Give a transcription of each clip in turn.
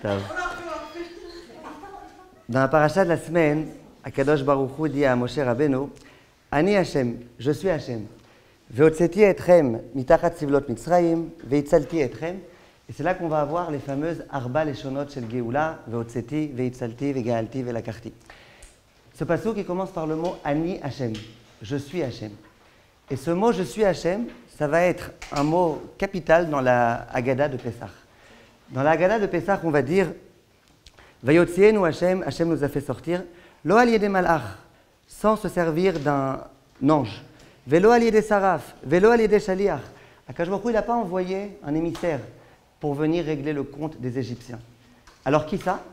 Dans la paracha de la semaine, Akadosh Baruch Hu dit à Moshe Rabbeinu, Ani Hashem, je suis Hashem. Ve'otzeti etchem mitachat sivlot Mitzrayim, ve'itzalti etchem. Et c'est là qu'on va avoir les fameuses Arba Leshonot shel Geoula, ve'otzeti, ve'itzalti, ve'ga'alti, ve'lakarti. Ce passage qui commence par le mot Ani Hashem, je suis Hashem. Et ce mot je suis Hashem, ça va être un mot capital dans la Haggadah de Pessah. Dans la Haggadah de Pessah, on va dire Vayotzienu Hashem, Hashem nous a fait sortir, Lo al yedei malach, sans se servir d'un ange. Velo al yedei saraf, velo al yedei shaliach. Akadosh Baruch Hu, il n'a pas envoyé un émissaire pour venir régler le compte des Égyptiens. Alors qui ça?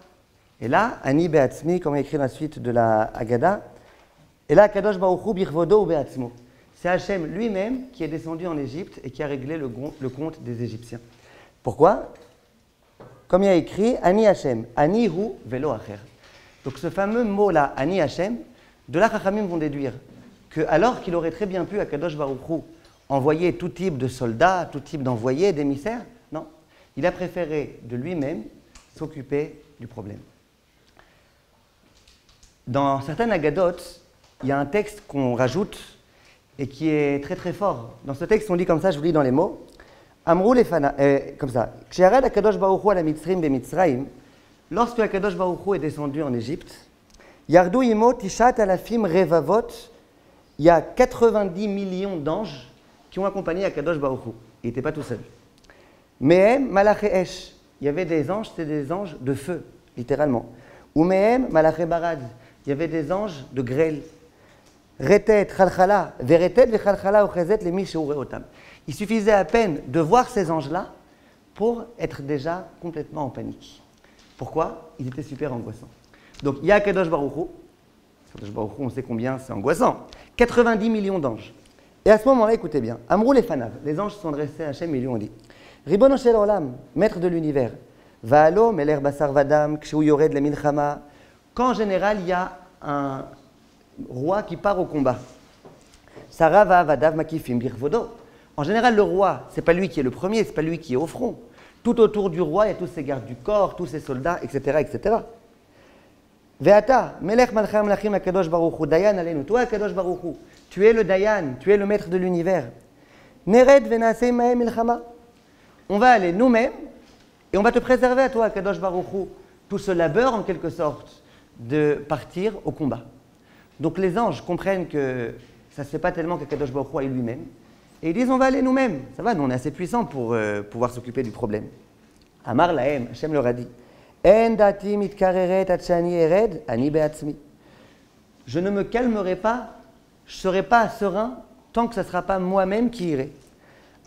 Et là, Ani be'atzmi, comme écrit dans la suite de la Haggadah, et là, Akadosh Baruch Hu birvodo ou be'atzmo. C'est Hachem lui-même qui est descendu en Égypte et qui a réglé le compte des Égyptiens. Pourquoi? Comme il y a écrit, Ani Hachem, Ani hu velo acher. Donc ce fameux mot-là, Ani Hachem, de là, Chachamim vont déduire que alors qu'il aurait très bien pu, Akadosh Baruch Hu, envoyer tout type de soldats, tout type d'envoyés, d'émissaires, non. Il a préféré de lui-même s'occuper du problème. Dans certaines Haggadot, il y a un texte qu'on rajoute et qui est très très fort. Dans ce texte, on dit comme ça, je vous lis dans les mots, Amrou lefana, comme ça, Ksheyared Akadosh Baruch Hu ala Mitzrim beMitzrayim, lorsque Akadosh Baruch Hu est descendu en Égypte, Yardu imo tishat alafim revavot, il y a 90 millions d'anges qui ont accompagné Akadosh Baruch Hu. Il n'était pas tout seul. Mehem malaché esh, il y avait des anges, c'était des anges de feu, littéralement. Ou mehem malaché barad, il y avait des anges de grêle. Retet, chalchala, veretet, vechalchala, ochezet, les mishéureotam. Il suffisait à peine de voir ces anges-là pour être déjà complètement en panique. Pourquoi? Ils étaient super angoissants. Donc, il y a Akadosh Baruch Hu. Akadosh Baruch Hu, on sait combien c'est angoissant. 90 millions d'anges. Et à ce moment-là, écoutez bien, Amrou les fanav, les anges se sont dressés à Hachem et lui ont dit, Ribono shel olam, maître de l'univers, Va'alo meler basar vadam, kshu yored le milchama. Quand en général, il y a un roi qui part au combat. Sarah va vadav makifim birvodo. En général, le roi, ce n'est pas lui qui est le premier, ce n'est pas lui qui est au front. Tout autour du roi, il y a tous ses gardes du corps, tous ses soldats, etc., etc. Ve'ata, melech malcham lachim akadosh baruch hu, dayan alenu. Toi, akadosh baruch hu, tu es le dayan, tu es le maître de l'univers. Nered venasei mahem milchama. On va aller nous-mêmes et on va te préserver à toi, akadosh baruch hu, tout ce labeur en quelque sorte de partir au combat. Donc les anges comprennent que ça ne se fait pas tellement qu'Akadosh Baruch Hu aille lui-même. Et ils disent, on va aller nous-mêmes. Ça va, nous on est assez puissants pour pouvoir s'occuper du problème. Amar lahem, Hachem leur a dit, En dati mitkareret atshani ered, ani beatzmi. Je ne me calmerai pas, je ne serai pas serein tant que ce ne sera pas moi-même qui irai.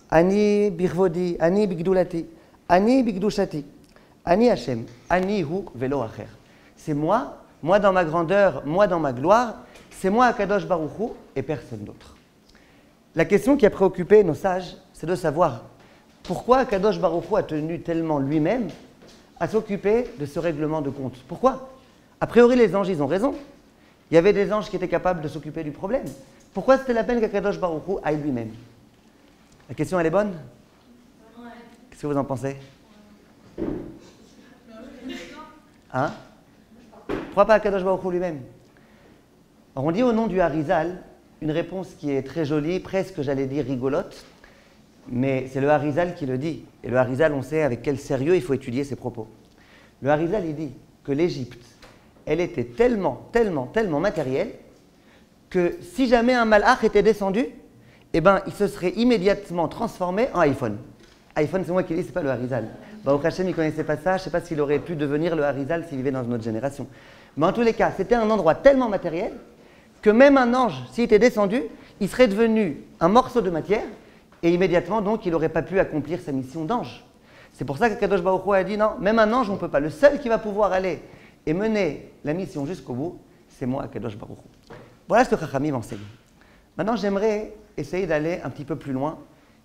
Ani birvodi, ani bigdulati, ani bigdushati, ani Hachem, ani hu velo acher. C'est moi dans ma grandeur, moi dans ma gloire, c'est moi Akadosh Baruch Hu et personne d'autre. La question qui a préoccupé nos sages, c'est de savoir pourquoi Akadosh Baruch Hu a tenu tellement lui-même à s'occuper de ce règlement de compte. Pourquoi? A priori, les anges, ils ont raison. Il y avait des anges qui étaient capables de s'occuper du problème. Pourquoi c'était la peine qu'Akadosh Baruch Hu aille lui-même? La question, elle est bonne? Ouais. Qu'est-ce que vous en pensez? Hein? Pourquoi pas Akadosh Baruch Hu lui-même? Alors on dit au nom du Harizal une réponse qui est très jolie, presque j'allais dire rigolote, mais c'est le Harizal qui le dit. Et le Harizal, on sait avec quel sérieux il faut étudier ses propos. Le Harizal, il dit que l'Égypte, elle était tellement matérielle que si jamais un malach était descendu, eh ben, il se serait immédiatement transformé en iPhone. iPhone, c'est moi qui dis, c'est pas le Harizal. Baruch Hashem, il ne connaissait pas ça, je ne sais pas s'il aurait pu devenir le Harizal s'il vivait dans une autre génération. Mais en tous les cas, c'était un endroit tellement matériel que même un ange, s'il était descendu, il serait devenu un morceau de matière et immédiatement, donc, il n'aurait pas pu accomplir sa mission d'ange. C'est pour ça qu'Akadosh Baruch Hu a dit non, même un ange, on ne peut pas. Le seul qui va pouvoir aller et mener la mission jusqu'au bout, c'est moi, Akadosh Baruch Hu. Voilà ce que Chachamim enseigne. Maintenant, j'aimerais essayer d'aller un petit peu plus loin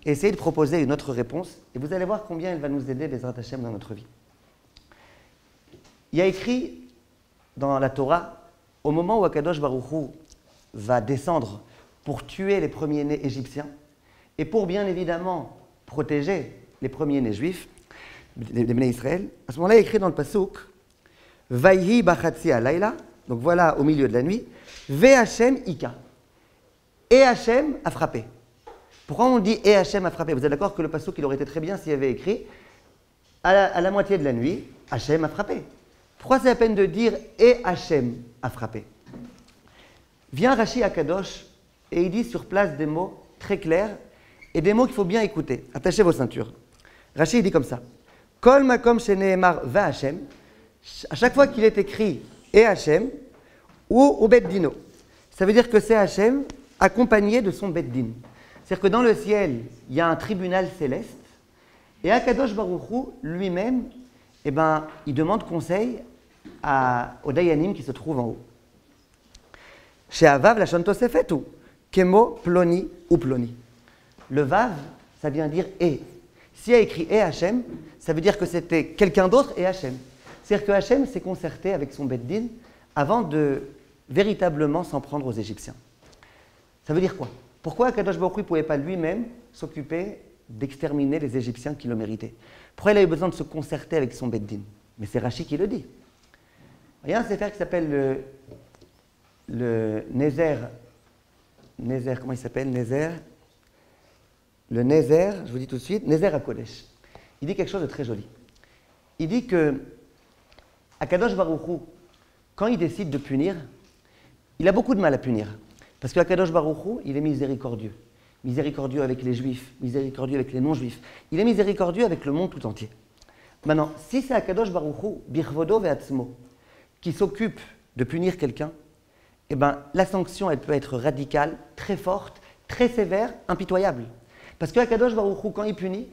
et essayer de proposer une autre réponse. Et vous allez voir combien elle va nous aider, Bezrat Hashem, dans notre vie. Il y a écrit dans la Torah, au moment où Akadosh Baruch Hu va descendre pour tuer les premiers-nés égyptiens et pour bien évidemment protéger les premiers-nés juifs, des Bnei Israël, à ce moment-là, il est écrit dans le Pasuk, Vayhi bachatzi alayla, donc voilà au milieu de la nuit, Ve Hashem ika. Et Hashem a frappé. Pourquoi on dit et Hashem a frappé? Vous êtes d'accord que le Pasuk, il aurait été très bien s'il y avait écrit à la moitié de la nuit, Hashem a frappé. Pourquoi c'est la peine de dire et Hashem a frappé? Vient Rashi Akadosh et il dit sur place des mots très clairs et des mots qu'il faut bien écouter. Attachez vos ceintures. Rashi il dit comme ça. Kol makom sheneemar va Hashem. À chaque fois qu'il est écrit et Hashem ou Bet Dino. Ça veut dire que c'est Hashem accompagné de son Bet Din. C'est-à-dire que dans le ciel, il y a un tribunal céleste et Akadosh Baruch Hu lui-même, eh ben, il demande conseil aux Dayanim qui se trouvent en haut. Chez Avav, la Shantosefet ou Kemo, Ploni ou Ploni. Le Vav, ça vient dire et. S'il y a écrit et Hachem, ça veut dire que c'était quelqu'un d'autre et Hachem. C'est-à-dire que Hachem s'est concerté avec son Beddin avant de véritablement s'en prendre aux Égyptiens. Ça veut dire quoi? Pourquoi Akadosh Baruch Hu ne pouvait pas lui-même s'occuper d'exterminer les Égyptiens qui le méritaient? Pourquoi il a eu besoin de se concerter avec son Beddin? Mais c'est Rashi qui le dit. Il y a un sefer qui s'appelle le Nézer, comment il s'appelle? Le Nézer, je vous dis tout de suite, Nézer à Kodesh. Il dit quelque chose de très joli. Il dit que Akadosh Baruch Hu, quand il décide de punir, il a beaucoup de mal à punir. Parce qu'Akadosh Baruch Hu, il est miséricordieux. Miséricordieux avec les Juifs, miséricordieux avec les non-Juifs. Il est miséricordieux avec le monde tout entier. Maintenant, si c'est Akadosh Baruch Hu, Birvodo ve'atzmo, qui s'occupe de punir quelqu'un, eh ben, la sanction, elle peut être radicale, très forte, très sévère, impitoyable. Parce que Akadosh Baruch Hu, quand il punit,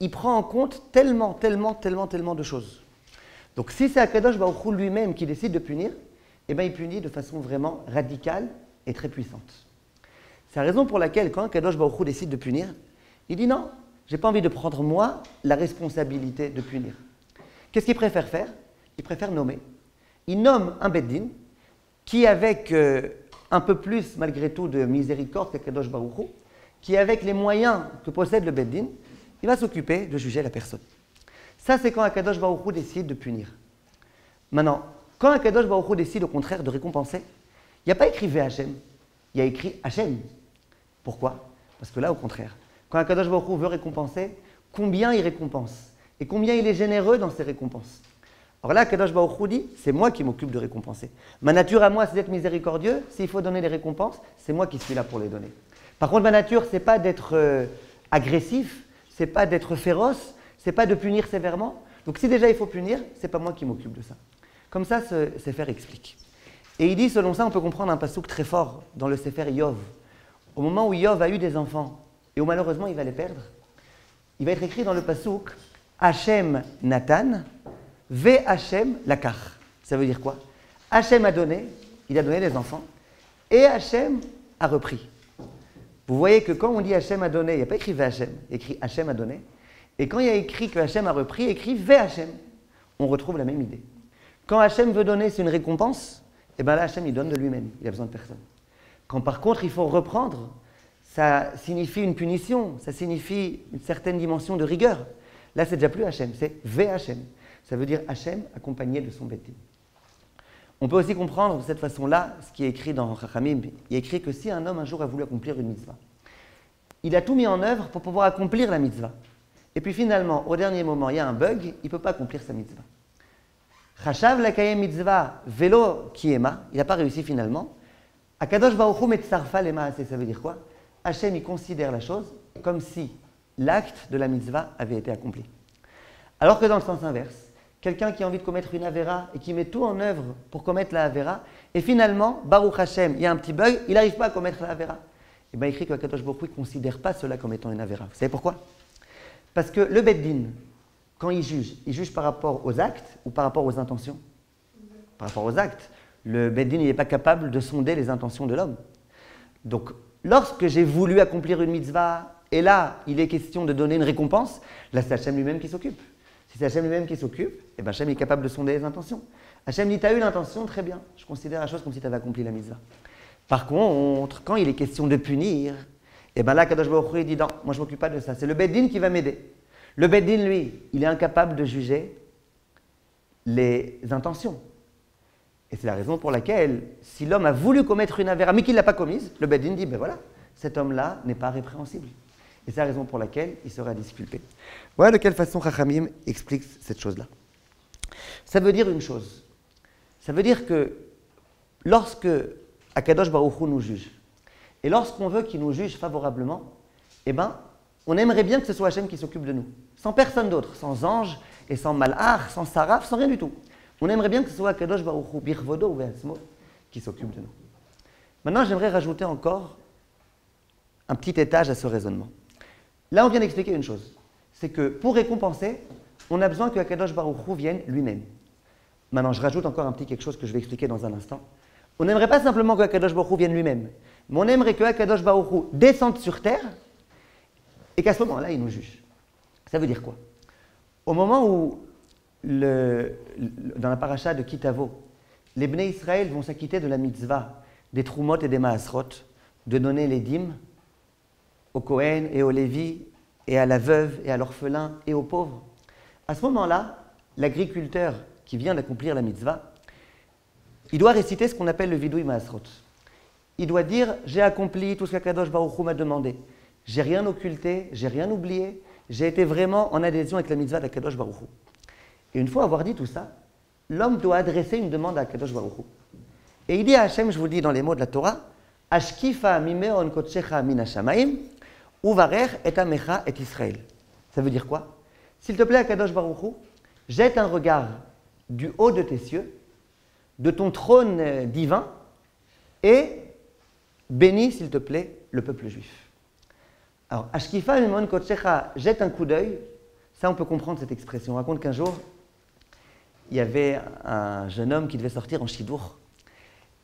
il prend en compte tellement de choses. Donc si c'est Akadosh Baruch Hu lui-même qui décide de punir, eh ben, il punit de façon vraiment radicale et très puissante. C'est la raison pour laquelle, quand Akadosh Baruch Hu décide de punir, il dit non, je n'ai pas envie de prendre moi la responsabilité de punir. Qu'est-ce qu'il préfère faire? Il préfère nommer. Il nomme un Beddin qui, avec un peu plus, malgré tout, de miséricorde qu'Akadosh Baruch Hu, qui, avec les moyens que possède le Beddin, il va s'occuper de juger la personne. Ça, c'est quand Akadosh Baruch Hu décide de punir. Maintenant, quand Akadosh Baruch Hu décide au contraire de récompenser, il n'y a pas écrit Hachem, il y a écrit Hachem. Pourquoi? Parce que là, au contraire, quand Akadosh Baruch Hu veut récompenser, combien il récompense et combien il est généreux dans ses récompenses. Alors là, Akadosh Baruch Hu dit, c'est moi qui m'occupe de récompenser. Ma nature à moi, c'est d'être miséricordieux. S'il faut donner les récompenses, c'est moi qui suis là pour les donner. Par contre, ma nature, c'est pas d'être agressif, c'est pas d'être féroce, c'est pas de punir sévèrement. Donc si déjà il faut punir, c'est pas moi qui m'occupe de ça. Comme ça, ce Sefer explique. Et il dit, selon ça, on peut comprendre un passouk très fort dans le Sefer Yov. Au moment où Yov a eu des enfants, et où malheureusement il va les perdre, il va être écrit dans le passouk Hachem Natan, Ve Hachem Lakar. Ça veut dire quoi? Hachem a donné, il a donné des enfants, et Hachem a repris. Vous voyez que quand on dit Hachem a donné, il n'y a pas écrit Ve Hachem, il y a écrit Hachem a donné. Et quand il y a écrit que Hachem a repris, il y a écrit Ve Hachem. On retrouve la même idée. Quand Hachem veut donner, c'est une récompense, et bien là, Hachem, il donne de lui-même, il n'a besoin de personne. Quand par contre, il faut reprendre, ça signifie une punition, ça signifie une certaine dimension de rigueur. Là, c'est déjà plus Hachem, c'est Ve Hachem. Ça veut dire Hachem accompagné de son Beddin. On peut aussi comprendre de cette façon-là ce qui est écrit dans Chachamim. Il est écrit que si un homme un jour a voulu accomplir une mitzvah, il a tout mis en œuvre pour pouvoir accomplir la mitzvah. Et puis finalement, au dernier moment, il y a un bug, il ne peut pas accomplir sa mitzvah. Chachav lakayem mitzvah velo kiema, il n'a pas réussi finalement. Akadosh baruch hu metzarfa lema, ça veut dire quoi? Hachem, il considère la chose comme si l'acte de la mitzvah avait été accompli. Alors que dans le sens inverse, quelqu'un qui a envie de commettre une avéra et qui met tout en œuvre pour commettre la avéra, et finalement, Baruch Hashem, il y a un petit bug, il n'arrive pas à commettre la avéra. Et bien, il écrit que Akadosh baruch hu ne considère pas cela comme étant une avéra. Vous savez pourquoi? Parce que le Beddin, quand il juge par rapport aux actes ou par rapport aux intentions? Par rapport aux actes. Le Beddin n'est pas capable de sonder les intentions de l'homme. Donc, lorsque j'ai voulu accomplir une mitzvah, et là, il est question de donner une récompense, là, c'est Hachem lui-même qui s'occupe. Si c'est Hachem lui-même qui s'occupe, eh ben Hachem est capable de sonder les intentions. Hachem dit, tu as eu l'intention, très bien, je considère la chose comme si tu avais accompli la mitzvah. Par contre, quand il est question de punir, eh ben là, Kadosh Baruch Hu dit, non, moi je ne m'occupe pas de ça, c'est le Beddin qui va m'aider. Le Beddin, lui, il est incapable de juger les intentions. Et c'est la raison pour laquelle, si l'homme a voulu commettre une avéra, mais qu'il ne l'a pas commise, le Beddin dit, ben voilà, cet homme-là n'est pas répréhensible. Et c'est la raison pour laquelle il sera disculpé. Voilà de quelle façon Chachamim explique cette chose-là. Ça veut dire une chose. Ça veut dire que lorsque Akadosh Baruch Hu nous juge, et lorsqu'on veut qu'il nous juge favorablement, eh ben, on aimerait bien que ce soit Hachem qui s'occupe de nous. Sans personne d'autre, sans ange et sans malach, sans saraf, sans rien du tout. On aimerait bien que ce soit Akadosh Baruch Hu, Birvodo ou Ve'atzmo, qui s'occupe de nous. Maintenant, j'aimerais rajouter encore un petit étage à ce raisonnement. Là, on vient d'expliquer une chose. C'est que pour récompenser, on a besoin que Akadosh Baruch Hu vienne lui-même. Maintenant, je rajoute encore un petit quelque chose que je vais expliquer dans un instant. On n'aimerait pas simplement que Akadosh Baruch Hu vienne lui-même, mais on aimerait que Akadosh Baruch Hu descende sur terre et qu'à ce moment-là, il nous juge. Ça veut dire quoi? Au moment où, dans la paracha de Kitavo, les Bnei Israël vont s'acquitter de la mitzvah, des Trumot et des Maasrot, de donner les dîmes au Kohen et au Lévi, et à la veuve et à l'orphelin et aux pauvres. À ce moment-là, l'agriculteur qui vient d'accomplir la mitzvah, il doit réciter ce qu'on appelle le vidouï Maasrot. Il doit dire « J'ai accompli tout ce qu'Akadosh Baruch Hu m'a demandé. J'ai rien occulté, j'ai rien oublié, j'ai été vraiment en adhésion avec la mitzvah d'Akadosh Baruch Hu. » Et une fois avoir dit tout ça, l'homme doit adresser une demande à Akadosh Baruch Hu. Et il dit à Hachem, je vous le dis dans les mots de la Torah, « Ashkifa mimeon kotshecha min hashamayim, uvarer et amecha et Israël. » Ça veut dire quoi? S'il te plaît, Akadosh Baruch Hu, jette un regard du haut de tes cieux, de ton trône divin, et bénis, s'il te plaît, le peuple juif. Alors, Ashkifa mimon kotshecha, jette un coup d'œil, ça on peut comprendre cette expression. On raconte qu'un jour, il y avait un jeune homme qui devait sortir en shidour,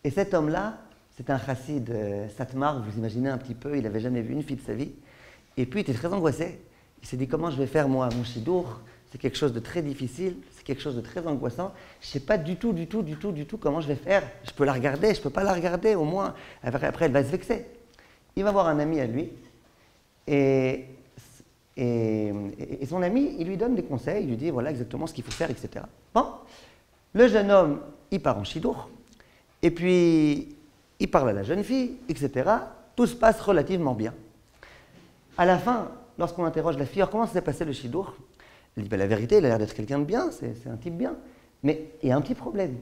et cet homme-là, c'est un chassid Satmar, vous imaginez un petit peu, il n'avait jamais vu une fille de sa vie. Et puis, il était très angoissé. Il s'est dit, comment je vais faire, moi, mon shidour? C'est quelque chose de très difficile, c'est quelque chose de très angoissant. Je ne sais pas du tout comment je vais faire. Je peux la regarder, je ne peux pas la regarder, au moins. Après, elle va se vexer. Il va voir un ami à lui, et son ami, il lui donne des conseils, il lui dit, voilà exactement ce qu'il faut faire, etc. Bon, le jeune homme, il part en shidour, et puis il parle à la jeune fille, etc. Tout se passe relativement bien. À la fin, lorsqu'on interroge la fille, alors comment s'est passé le shidour? Elle dit, ben, la vérité, il a l'air d'être quelqu'un de bien, c'est un type bien. Mais il y a un petit problème.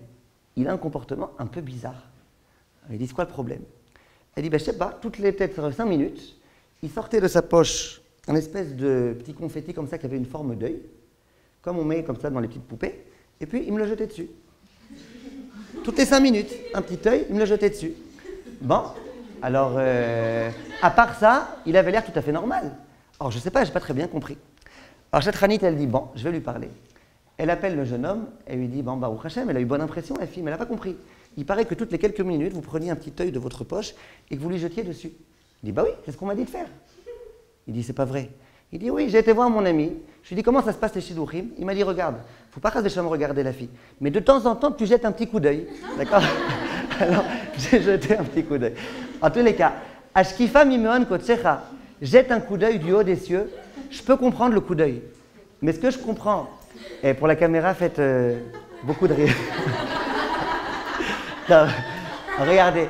Il a un comportement un peu bizarre. Elle dit, c'est quoi le problème? Elle dit, ben, je ne sais pas, toutes les peut-être 5 minutes, il sortait de sa poche un espèce de petit confetti comme ça qui avait une forme d'œil, comme on met comme ça dans les petites poupées, et puis il me le jetait dessus. Toutes les 5 minutes, un petit œil, il me le jetait dessus. Bon, alors, à part ça, il avait l'air tout à fait normal. Alors, je ne sais pas, je n'ai pas très bien compris. Alors, Chatranit, elle dit, bon, je vais lui parler. Elle appelle le jeune homme, elle lui dit, bon, Baruch Hashem, elle a eu bonne impression, la fille, mais elle n'a pas compris. Il paraît que toutes les quelques minutes, vous preniez un petit œil de votre poche et que vous lui jetiez dessus. Il dit, bah oui, c'est ce qu'on m'a dit de faire. Il dit, c'est pas vrai. Il dit, oui, j'ai été voir mon ami. Je lui ai dit, comment ça se passe les shidouchim? Il m'a dit, regarde, faut pas me regarder la fille. Mais de temps en temps, tu jettes un petit coup d'œil. D'accord? Alors, j'ai jeté un petit coup d'œil. En tous les cas, Ashkifa mimeon kotsecha, jette un coup d'œil du haut des cieux. Je peux comprendre le coup d'œil. Mais ce que je comprends, et pour la caméra, faites beaucoup de rire. Non, regardez,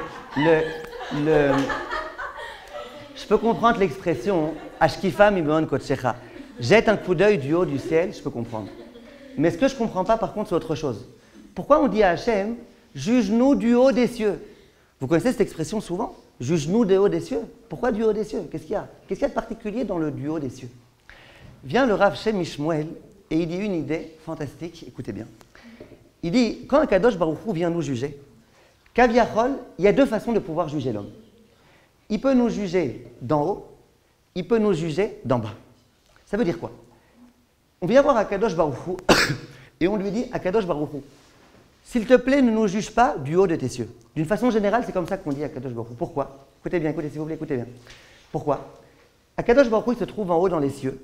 je peux comprendre l'expression Ashkifa mimeon kotsecha. Jette un coup d'œil du haut du ciel, je peux comprendre. Mais ce que je ne comprends pas, par contre, c'est autre chose. Pourquoi on dit à Hachem, juge-nous du haut des cieux? Vous connaissez cette expression souvent? Juge-nous du haut des cieux. Pourquoi du haut des cieux? Qu'est-ce qu'il y a? Qu'est-ce qu'il y a de particulier dans le du haut des cieux? Vient le Rav Shem Ishmuel et il dit une idée fantastique, écoutez bien. Il dit, quand un Kadosh Baruch Hu vient nous juger, Kaviachol, il y a 2 façons de pouvoir juger l'homme. Il peut nous juger d'en haut, il peut nous juger d'en bas. Ça veut dire quoi? On vient voir Akadosh Baruch Hu et on lui dit, Akadosh Baruch Hu, s'il te plaît, ne nous juge pas du haut de tes cieux. D'une façon générale, c'est comme ça qu'on dit à Akadosh Baruch Hu. Pourquoi? Écoutez bien, écoutez s'il vous plaît, écoutez bien. Pourquoi? Akadosh Baruch Hu, il se trouve en haut dans les cieux,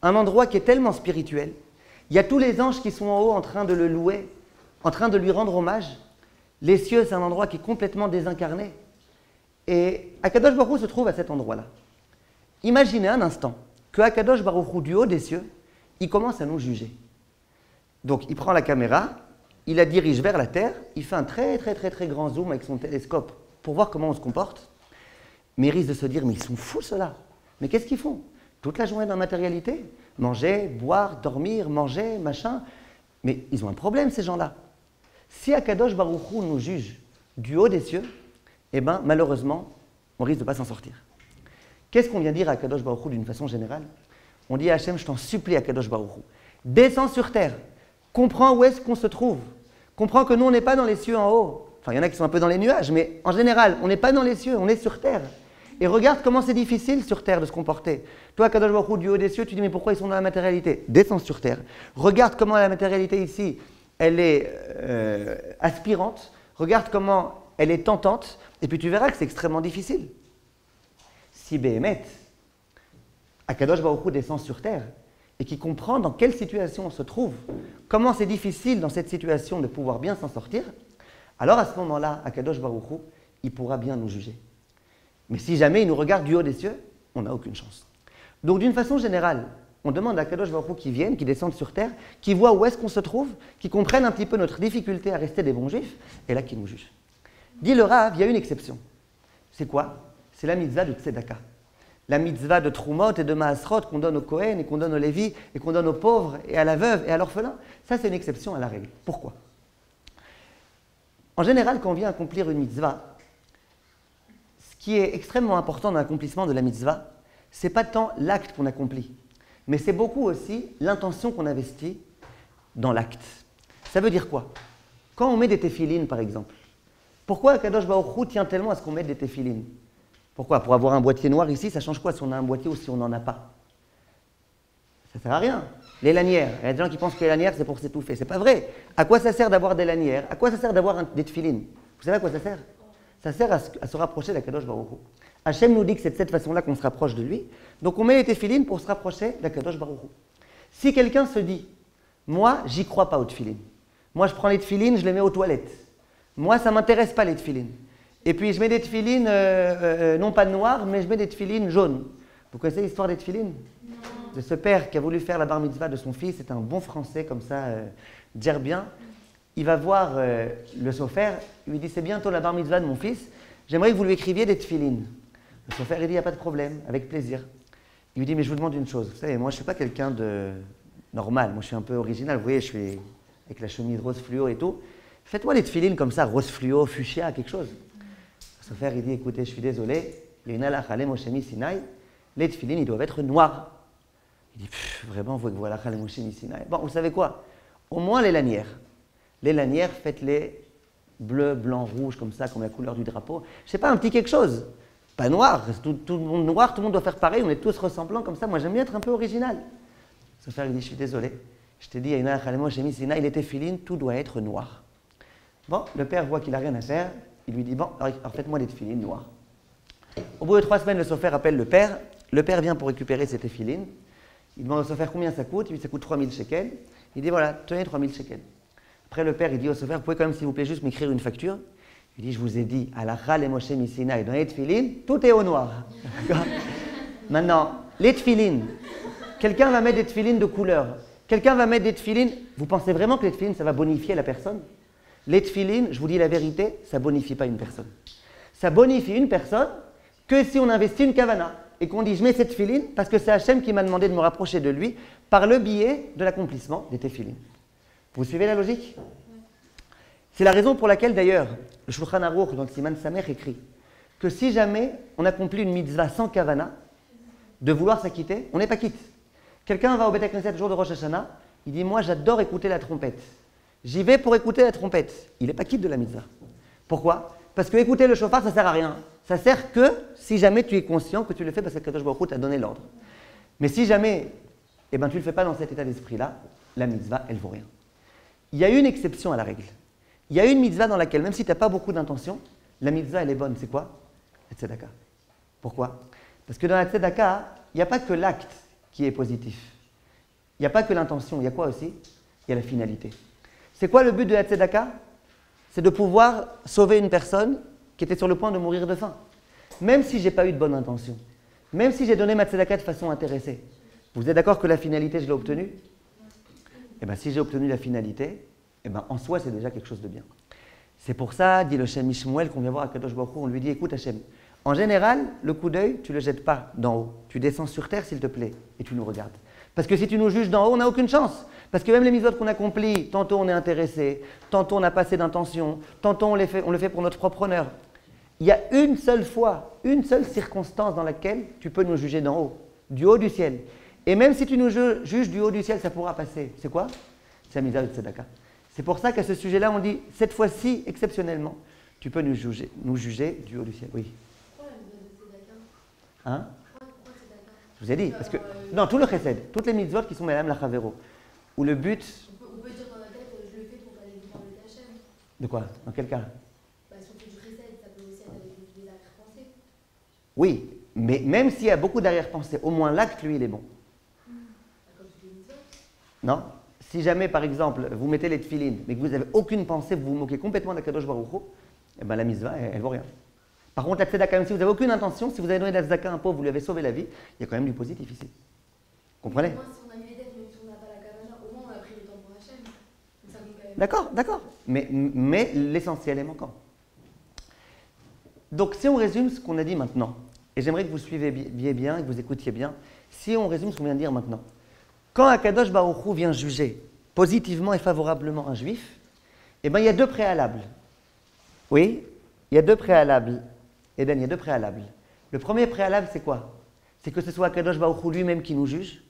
un endroit qui est tellement spirituel. Il y a tous les anges qui sont en haut en train de le louer, en train de lui rendre hommage. Les cieux, c'est un endroit qui est complètement désincarné. Et Akadosh Baruch Hu se trouve à cet endroit-là. Imaginez un instant que Akadosh Baruch Hu, du haut des cieux, il commence à nous juger. Donc il prend la caméra, il la dirige vers la terre, il fait un très grand zoom avec son télescope pour voir comment on se comporte. Mais il risque de se dire, mais ils sont fous ceux-là. Mais qu'est-ce qu'ils font? Toute la journée dans la matérialité, manger, boire, dormir, manger, machin. Mais ils ont un problème ces gens-là. Si Akadosh Baruch Hu nous juge du haut des cieux, eh bien malheureusement, on risque de ne pas s'en sortir. Qu'est-ce qu'on vient dire à Akadosh Baruch Hu d'une façon générale? On dit à Hachem, je t'en supplie Akadosh Baruch Hu, descends sur terre. Comprends où est-ce qu'on se trouve. Comprends que nous, on n'est pas dans les cieux en haut. Enfin, il y en a qui sont un peu dans les nuages, mais en général, on n'est pas dans les cieux, on est sur terre. Et regarde comment c'est difficile sur terre de se comporter. Toi, Kadosh Baruch Hu, du haut des cieux, tu dis, mais pourquoi ils sont dans la matérialité? Descends sur terre. Regarde comment la matérialité ici, elle est aspirante. Regarde comment elle est tentante. Et puis tu verras que c'est extrêmement difficile. Si Béhémet, Akadosh Baruch Hu descend sur terre, et qui comprend dans quelle situation on se trouve, comment c'est difficile dans cette situation de pouvoir bien s'en sortir, alors à ce moment-là, Akadosh Baruch Hu, il pourra bien nous juger. Mais si jamais il nous regarde du haut des cieux, on n'a aucune chance. Donc d'une façon générale, on demande à Akadosh Baruch Hu qu'il vienne, qu'il descende sur terre, qu'il voit où est-ce qu'on se trouve, qu'il comprenne un petit peu notre difficulté à rester des bons juifs, et là qu'il nous juge. Dit le Rav, il y a une exception. C'est quoi? C'est la mitzvah de Tzedaka. La mitzvah de Trumot et de Maasrot qu'on donne aux Kohen et qu'on donne aux Lévi et qu'on donne aux pauvres et à la veuve et à l'orphelin, ça c'est une exception à la règle. Pourquoi? En général, quand on vient accomplir une mitzvah, ce qui est extrêmement important dans l'accomplissement de la mitzvah, ce n'est pas tant l'acte qu'on accomplit, mais c'est beaucoup aussi l'intention qu'on investit dans l'acte. Ça veut dire quoi? Quand on met des téphilines, par exemple, pourquoi Akadosh Baruch Hu tient tellement à ce qu'on mette des téphilines? Pourquoi? Pour avoir un boîtier noir ici, ça change quoi si on a un boîtier ou si on n'en a pas? Ça ne sert à rien. Les lanières, il y a des gens qui pensent que les lanières, c'est pour s'étouffer. C'est pas vrai. À quoi ça sert d'avoir des lanières? À quoi ça sert d'avoir des tefilines? Vous savez à quoi ça sert? Ça sert à se rapprocher d'Akadosh Baruch Hu. Hachem nous dit que c'est de cette façon-là qu'on se rapproche de lui. Donc on met les tefilines pour se rapprocher d'Akadosh Baruch Hu. Si quelqu'un se dit, moi, j'y crois pas aux tefilines. Moi, je prends les tefilines, je les mets aux toilettes. Moi, ça ne m'intéresse pas les tefilines. Et puis je mets des tefilines, non pas noires, mais je mets des tefilines jaunes. Vous connaissez l'histoire des tefilines? De ce père qui a voulu faire la bar mitzvah de son fils, c'est un bon français comme ça, djerbien. Il va voir le sofer, il lui dit, c'est bientôt la bar mitzvah de mon fils, j'aimerais que vous lui écriviez des tefilines. Le sofer, il dit, il n'y a pas de problème, avec plaisir. Il lui dit, mais je vous demande une chose, vous savez, moi je ne suis pas quelqu'un de normal, moi je suis un peu original, vous voyez, je suis avec la chemise rose fluo et tout. Faites-moi des tefilines comme ça, rose fluo, fuchsia, quelque chose. Le sofer, il dit, écoutez, je suis désolé, il y a une halakha le Moshe Sinaï, les tefilines, ils doivent être noirs. Il dit, vraiment, vous voyez halakha le Moshe Sinaï. Bon, vous savez quoi? Au moins les lanières. Les lanières, faites-les bleu, blanc, rouge, comme ça, comme la couleur du drapeau. Je sais pas, un petit quelque chose. Pas noir, tout le monde noir, tout le monde doit faire pareil, on est tous ressemblants comme ça. Moi, j'aime bien être un peu original. Le sofer, il dit, je suis désolé. Je t'ai dit, il y a une halakha le Moshe Sinaï, les tefilines, tout doit être noir. Bon, le père voit qu'il n'a rien à faire. Il lui dit, bon, alors faites-moi les tefilines noirs. Au bout de 3 semaines, le sofer appelle le père. Le père vient pour récupérer ses tefilines. Il demande au sofer combien ça coûte. Il dit, ça coûte 3000 shekels. Il dit, voilà, tenez 3000 shekels. Après, le père, il dit au sofer, vous pouvez quand même, s'il vous plaît, juste m'écrire une facture. Il dit, je vous ai dit, halakha le Moshe Sinaï, dans les tefilines, tout est au noir. Maintenant, les tefilines, quelqu'un va mettre des tefilines de couleur. Quelqu'un va mettre des tefilines. Vous pensez vraiment que les tefilines, ça va bonifier la personne? Les tefilines, je vous dis la vérité, ça ne bonifie pas une personne. Ça bonifie une personne que si on investit une kavana et qu'on dit je mets cette tefilines parce que c'est Hachem qui m'a demandé de me rapprocher de lui par le biais de l'accomplissement des tefilines. Vous suivez la logique? C'est la raison pour laquelle d'ailleurs le Shulchan Aruch dans le Siman Samer écrit que si jamais on accomplit une mitzvah sans kavana, de vouloir s'acquitter, on n'est pas quitte. Quelqu'un va au Beth Knesset le jour de Rosh Hashanah, il dit moi j'adore écouter la trompette. J'y vais pour écouter la trompette. Il n'est pas quitte de la mitzvah. Pourquoi? Parce que écouter le chauffard, ça ne sert à rien. Ça sert que si jamais tu es conscient que tu le fais parce que Kadosh Baruch Hu t'a donné l'ordre. Mais si jamais tu ne le fais pas dans cet état d'esprit-là, la mitzvah, elle ne vaut rien. Il y a une exception à la règle. Il y a une mitzvah dans laquelle, même si tu n'as pas beaucoup d'intention, la mitzvah, elle est bonne. C'est quoi? La tzedaka. Pourquoi? Parce que dans la tzedaka, il n'y a pas que l'acte qui est positif. Il n'y a pas que l'intention. Il y a quoi aussi? Il y a la finalité. C'est quoi le but de la tzedaka? C'est de pouvoir sauver une personne qui était sur le point de mourir de faim. Même si je n'ai pas eu de bonne intention, même si j'ai donné ma tzedaka de façon intéressée, Vous êtes d'accord que la finalité, je l'ai obtenue? Eh bien, si j'ai obtenu la finalité, eh ben, en soi, c'est déjà quelque chose de bien. C'est pour ça, dit le Shem Ishmuel, qu'on vient voir à Kadosh Baruch Hu, on lui dit, écoute Hachem, en général, le coup d'œil, tu ne le jettes pas d'en haut. Tu descends sur terre, s'il te plaît, et tu nous regardes. Parce que si tu nous juges d'en haut, on n'a aucune chance. Parce que même les mitzvot qu'on accomplit, tantôt on est intéressé, tantôt on n'a pas assez d'intention, tantôt on le fait pour notre propre honneur. Il y a une seule fois, une seule circonstance dans laquelle tu peux nous juger d'en haut, du haut du ciel. Et même si tu nous juges du haut du ciel, ça pourra passer. C'est quoi? C'est la mitzvah de tzedaka. C'est pour ça qu'à ce sujet-là, on dit, cette fois-ci, exceptionnellement, tu peux nous juger du haut du ciel. Oui. Pourquoi la mitzvah de tzedaka? Hein? Pourquoi tzedaka? Je vous ai dit, parce que, non, tout le chesed, toutes les mitzvot qui sont Me'alam Lachavero, où le but, On peut dire dans la tête, je le fais pour aller devant le Hachem. de quoi? Dans quel cas? Bah, si on fait du chesed, ça peut aussi être avec des arrière-pensées. Oui, mais même s'il y a beaucoup d'arrière-pensée, au moins l'acte, lui, il est bon. Bah, comme toutes les mitzvot. Non? Si jamais, par exemple, vous mettez les tefilines, mais que vous n'avez aucune pensée, vous vous moquez complètement d'Akadosh Baruch Hu, eh ben la mitzvah, elle vaut rien. Par contre, la tzedaka, même si vous n'avez aucune intention, si vous avez donné de la tzedaka à un pauvre, vous lui avez sauvé la vie, il y a quand même du positif ici. Comprenez? Au moins, si on a mis les dettes, même si on n'a pas la kavana, au moins on a pris le temps pour Hachem. Donc ça compte quand même. D'accord, d'accord. Mais l'essentiel est manquant. Donc, si on résume ce qu'on a dit maintenant, et j'aimerais que vous suiviez bien et que vous écoutiez bien, si on résume ce qu'on vient de dire maintenant, quand Akadosh Baruch Hu vient juger positivement et favorablement un juif, eh bien, il y a deux préalables. Oui, il y a deux préalables. Eden, il y a deux préalables. Le premier préalable, c'est quoi? C'est que ce soit Akadosh Baruch Hu lui-même qui nous juge.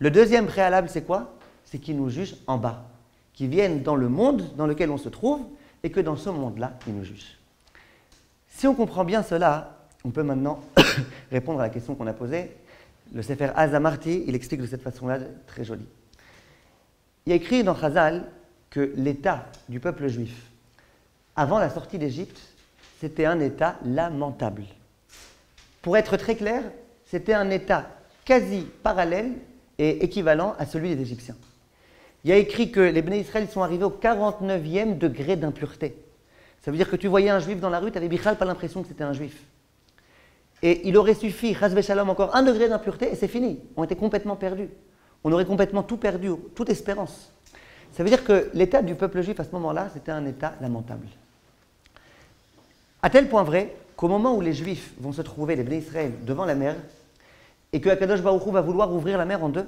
Le deuxième préalable, c'est quoi? C'est qu'il nous juge en bas, qu'il vienne dans le monde dans lequel on se trouve et que dans ce monde-là, il nous juge. Si on comprend bien cela, on peut maintenant répondre à la question qu'on a posée. Le Sefer Azamarti, il explique de cette façon-là, très jolie. Il y a écrit dans Chazal que l'état du peuple juif, avant la sortie d'Égypte, c'était un état lamentable. Pour être très clair, c'était un état quasi parallèle et équivalent à celui des Égyptiens. Il y a écrit que les Bnei Israël sont arrivés au 49e degré d'impureté. Ça veut dire que tu voyais un juif dans la rue, tu n'avais bichal pas l'impression que c'était un juif. Et il aurait suffi, chas v'shalom, encore un degré d'impureté et c'est fini. On était complètement perdus. On aurait complètement tout perdu, toute espérance. Ça veut dire que l'état du peuple juif à ce moment-là, c'était un état lamentable. À tel point vrai qu'au moment où les Juifs vont se trouver, les Bnei Israël, devant la mer, et que Akadosh Baruch Hu va vouloir ouvrir la mer en deux,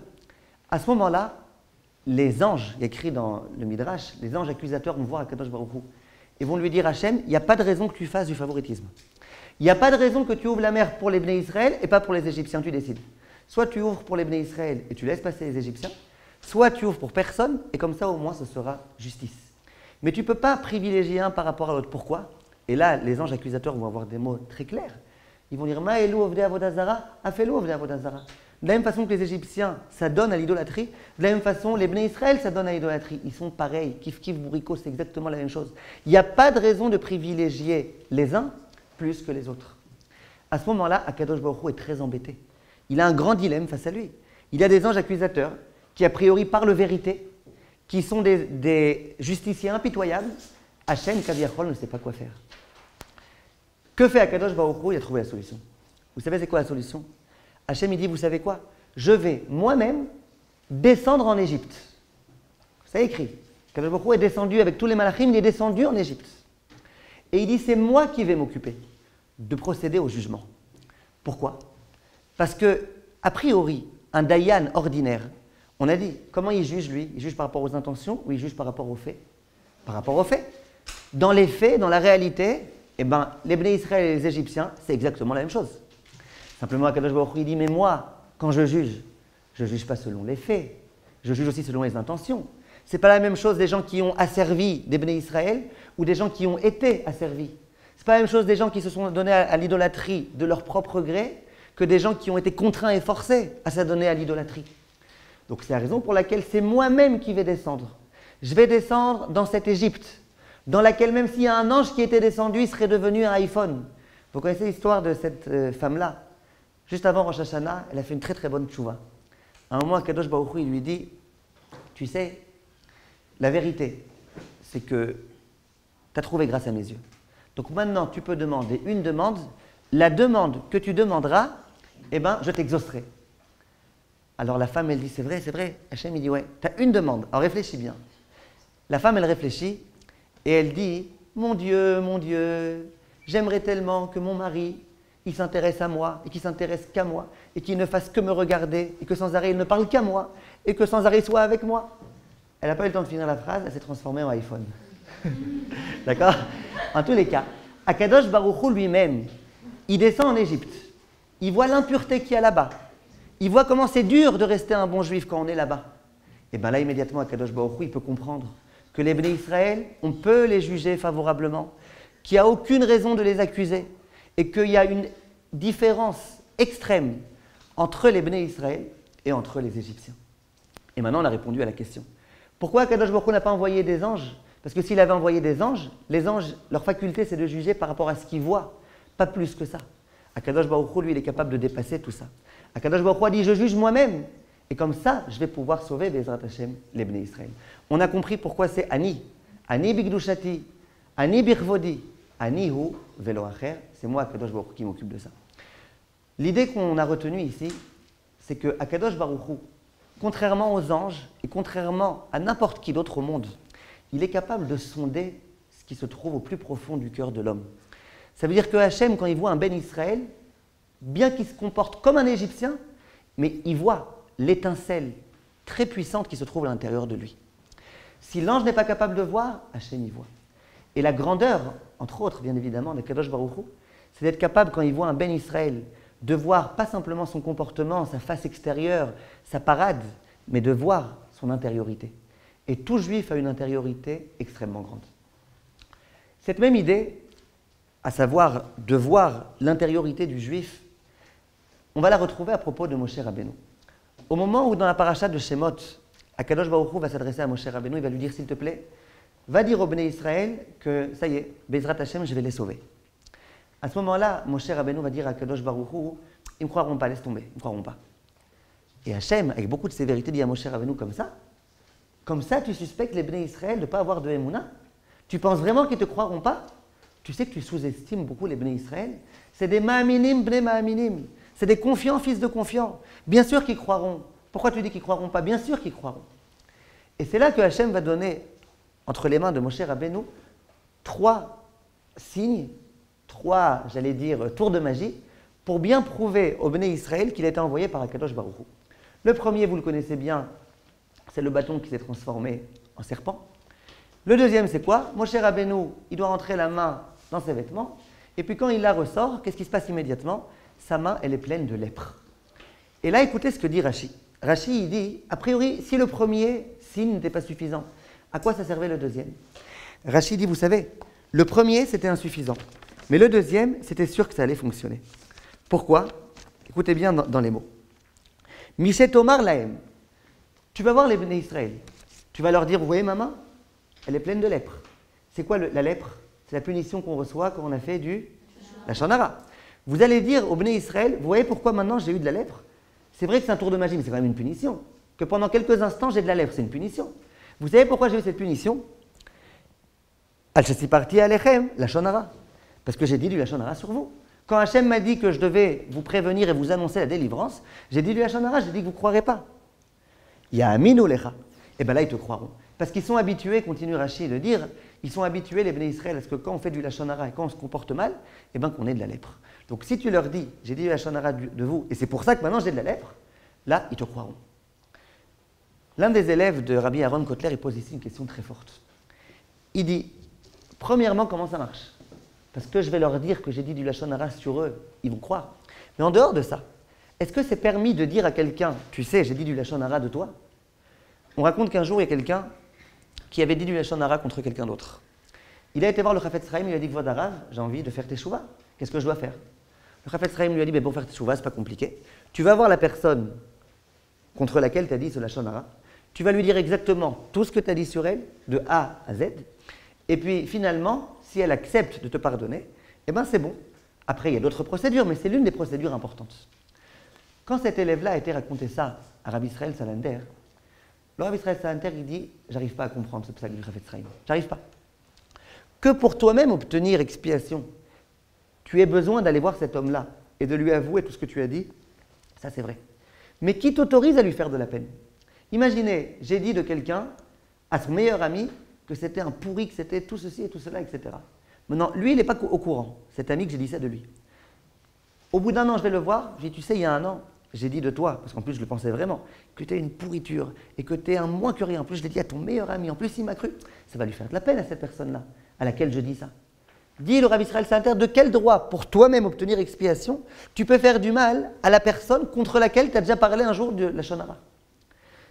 à ce moment-là, les anges, il y a écrit dans le Midrash, les anges accusateurs vont voir Akadosh Baruch Hu et vont lui dire, Hachem, il n'y a pas de raison que tu fasses du favoritisme. Il n'y a pas de raison que tu ouvres la mer pour les Bnei Israël et pas pour les Égyptiens, tu décides. Soit tu ouvres pour les Bnei Israël et tu laisses passer les Égyptiens, soit tu ouvres pour personne et comme ça au moins ce sera justice. Mais tu ne peux pas privilégier un par rapport à l'autre. Pourquoi? Et là, les anges accusateurs vont avoir des mots très clairs. Ils vont dire Ma'elu ovdei avodah zara, afelu ovdei avodah zara. De la même façon que les Égyptiens, ça donne à l'idolâtrie, de la même façon, les Bnei Israël, ça donne à l'idolâtrie. Ils sont pareils, kif kif bourrico, c'est exactement la même chose. Il n'y a pas de raison de privilégier les uns plus que les autres. À ce moment-là, Akadosh Baruch Hu est très embêté. Il a un grand dilemme face à lui. Il a des anges accusateurs qui, a priori, parlent vérité, qui sont des justiciers impitoyables. Hachem, Kaviachol, ne sait pas quoi faire. Que fait Akadosh Baruch Hu? Il a trouvé la solution. Vous savez c'est quoi la solution? Hachem, il dit, vous savez quoi? Je vais moi-même descendre en Égypte. Ça est écrit. Akadosh Baruch Hu est descendu avec tous les malachim, il est descendu en Égypte. Et il dit, c'est moi qui vais m'occuper de procéder au jugement. Pourquoi? Parce que, a priori, un dayan ordinaire, on a dit, comment il juge lui? Il juge par rapport aux intentions ou il juge par rapport aux faits? Par rapport aux faits. Dans les faits, dans la réalité, eh ben, les Bnei Israël et les Égyptiens, c'est exactement la même chose. Simplement, Akadosh Baruch Hu dit, mais moi, quand je juge pas selon les faits, je juge aussi selon les intentions. Ce n'est pas la même chose des gens qui ont asservi des Bnei Israël ou des gens qui ont été asservis. Ce n'est pas la même chose des gens qui se sont donnés à l'idolâtrie de leur propre gré que des gens qui ont été contraints et forcés à s'adonner à l'idolâtrie. Donc c'est la raison pour laquelle c'est moi-même qui vais descendre. Je vais descendre dans cette Égypte, dans laquelle même s'il y a un ange qui était descendu, il serait devenu un iPhone. Vous connaissez l'histoire de cette femme-là? Juste avant Rosh Hashanah, elle a fait une très très bonne tchouva. À un moment, Kadosh Baruch Hu, il lui dit, tu sais, la vérité, c'est que tu as trouvé grâce à mes yeux. Donc maintenant, tu peux demander une demande. La demande que tu demanderas, eh ben, je t'exaucerai. Alors la femme, elle dit, c'est vrai. Hachem, il dit, ouais, tu as une demande. Alors réfléchis bien. La femme, elle réfléchit et elle dit, mon Dieu, j'aimerais tellement que mon mari, il s'intéresse à moi et qu'il s'intéresse qu'à moi et qu'il ne fasse que me regarder et que sans arrêt, il ne parle qu'à moi et que sans arrêt, il soit avec moi. Elle n'a pas eu le temps de finir la phrase, elle s'est transformée en iPhone. D'accord? En tous les cas, Akadosh Baruch Hu lui-même, il descend en Égypte. Il voit l'impureté qu'il y a là-bas. Il voit comment c'est dur de rester un bon juif quand on est là-bas. Et bien là, immédiatement, Akadosh Baruch Hu, il peut comprendre que les Bnei Israël, on peut les juger favorablement, qu'il n'y a aucune raison de les accuser, et qu'il y a une différence extrême entre les Bnei Israël et entre les Égyptiens. Et maintenant, on a répondu à la question. Pourquoi Akadosh Baruch Hu n'a pas envoyé des anges? Parce que s'il avait envoyé des anges, les anges, leur faculté, c'est de juger par rapport à ce qu'ils voient, pas plus que ça. Akadosh Baruch Hu, lui, il est capable de dépasser tout ça. Akadosh Baruch Hu a dit, je juge moi-même. Et comme ça, je vais pouvoir sauver Bezrat Hashem, les Bnei Israël. On a compris pourquoi c'est Ani. Ani bigdushati, Ani birvodi, Ani hu velo acher. C'est moi, Akadosh Baruch Hu, qui m'occupe de ça. L'idée qu'on a retenue ici, c'est que Akadosh Baruch Hu, contrairement aux anges et contrairement à n'importe qui d'autre au monde, il est capable de sonder ce qui se trouve au plus profond du cœur de l'homme. Ça veut dire que Hachem, quand il voit un Ben Israël, bien qu'il se comporte comme un Égyptien, mais il voit l'étincelle très puissante qui se trouve à l'intérieur de lui. Si l'ange n'est pas capable de voir, Hachem y voit. Et la grandeur, entre autres, bien évidemment, de Kadosh Baruch Hu, c'est d'être capable, quand il voit un Ben Israël, de voir pas simplement son comportement, sa face extérieure, sa parade, mais de voir son intériorité. Et tout juif a une intériorité extrêmement grande. Cette même idée, à savoir de voir l'intériorité du juif, on va la retrouver à propos de Moshe Rabbeinu. Au moment où dans la paracha de Shemot, Akadosh Baruch Hu va s'adresser à Moshe Rabbeinu, il va lui dire, s'il te plaît, va dire au Bnei Israël que ça y est, Bezrat Hashem, je vais les sauver. À ce moment-là, Moshe Rabbeinu va dire à Akadosh Baruch Hu, ils ne me croiront pas, laisse tomber, ils ne me croiront pas. Et Hashem, avec beaucoup de sévérité, dit à Moshe Rabbeinu comme ça tu suspectes les Bnei Israël de ne pas avoir de Emouna? Tu penses vraiment qu'ils ne te croiront pas? Tu sais que tu sous-estimes beaucoup les Bnei Israël? C'est des Ma'aminim, Bnei Ma'aminim. C'est des confiants, fils de confiants. Bien sûr qu'ils croiront. Pourquoi tu dis qu'ils ne croiront pas? Bien sûr qu'ils croiront. Et c'est là que Hachem va donner, entre les mains de Moshe Rabbeinu, 3 signes, 3, j'allais dire, tours de magie, pour bien prouver au Bnei Israël qu'il a été envoyé par Akadosh Baruch Hu. Le premier, vous le connaissez bien, c'est le bâton qui s'est transformé en serpent. Le deuxième, c'est quoi? Moshe Rabbeinu, il doit rentrer la main dans ses vêtements, et puis quand il la ressort, qu'est-ce qui se passe immédiatement? Sa main, elle est pleine de lèpre. Et là, écoutez ce que dit Rashi. Rashi, il dit, a priori, si le premier signe n'était pas suffisant, à quoi ça servait le deuxième? Rashi dit, vous savez, le premier, c'était insuffisant. Mais le deuxième, c'était sûr que ça allait fonctionner. Pourquoi? Écoutez bien dans les mots. Mishet Omar Lahem. Tu vas voir les Bnei Israël. Tu vas leur dire, vous voyez ma main? Elle est pleine de lèpre. C'est quoi la lèpre? C'est la punition qu'on reçoit quand on a fait la Shonara. Vous allez dire au Bnei Israël, vous voyez pourquoi maintenant j'ai eu de la lèpre? C'est vrai que c'est un tour de magie, mais c'est quand même une punition. Que pendant quelques instants j'ai de la lèpre, c'est une punition. Vous savez pourquoi j'ai eu cette punition? Al-Shasiparti Alechem, la Shonara. Parce que j'ai dit du Lashon Hara sur vous. Quand Hachem m'a dit que je devais vous prévenir et vous annoncer la délivrance, j'ai dit du Lashon Hara, j'ai dit que vous ne croirez pas. Ya'aminu lecha. Et bien là, ils te croiront. Parce qu'ils sont habitués, continue Rashi de dire, ils sont habitués, les Bnei Israël, à ce que quand on fait du Lashon Hara et quand on se comporte mal, eh bien qu'on ait de la lèpre. Donc si tu leur dis, j'ai dit du Lashon Hara de vous, et c'est pour ça que maintenant j'ai de la lèpre, là, ils te croiront. L'un des élèves de Rabbi Aaron Kotler, il pose ici une question très forte. Il dit, premièrement, comment ça marche? Parce que je vais leur dire que j'ai dit du Lashon Hara sur eux, ils vont croire. Mais en dehors de ça, est-ce que c'est permis de dire à quelqu'un, tu sais, j'ai dit du Lashon Hara de toi? On raconte qu'un jour, il y a quelqu'un qui avait dit du Lashon Hara contre quelqu'un d'autre. Il a été voir le Chafetz Chaim, il lui a dit, Kvod Harav, j'ai envie de faire teshuva. Qu'est-ce que je dois faire? Le Chafetz Chaim lui a dit, pour faire teshuva, c'est pas compliqué. Tu vas voir la personne contre laquelle tu as dit ce Lashon Hara. Tu vas lui dire exactement tout ce que tu as dit sur elle, de A à Z. Et puis finalement, si elle accepte de te pardonner, eh bien c'est bon. Après, il y a d'autres procédures, mais c'est l'une des procédures importantes. Quand cet élève-là a été raconté ça à Rabbi Israël Salander, le Rabbi Israël Salander, il dit, j'arrive pas à comprendre ce psal du Chafetz Chaim. J'arrive pas. Que pour toi-même obtenir expiation, tu aies besoin d'aller voir cet homme-là et de lui avouer tout ce que tu as dit, ça c'est vrai. mais qui t'autorise à lui faire de la peine. Imaginez, j'ai dit de quelqu'un, à son meilleur ami, que c'était un pourri, que c'était tout ceci et tout cela, etc. Maintenant, lui, il n'est pas au courant, cet ami que j'ai dit ça de lui. Au bout d'un an, je vais le voir, je lui dis, tu sais, il y a un an, j'ai dit de toi, parce qu'en plus je le pensais vraiment, que tu es une pourriture et que tu es un moins que rien. En plus, je l'ai dit à ton meilleur ami, en plus il m'a cru. Ça va lui faire de la peine à cette personne-là, à laquelle je dis ça. Dis le Rav Israël Sainter, de quel droit, pour toi-même obtenir expiation, tu peux faire du mal à la personne contre laquelle tu as déjà parlé un jour de la Shonara.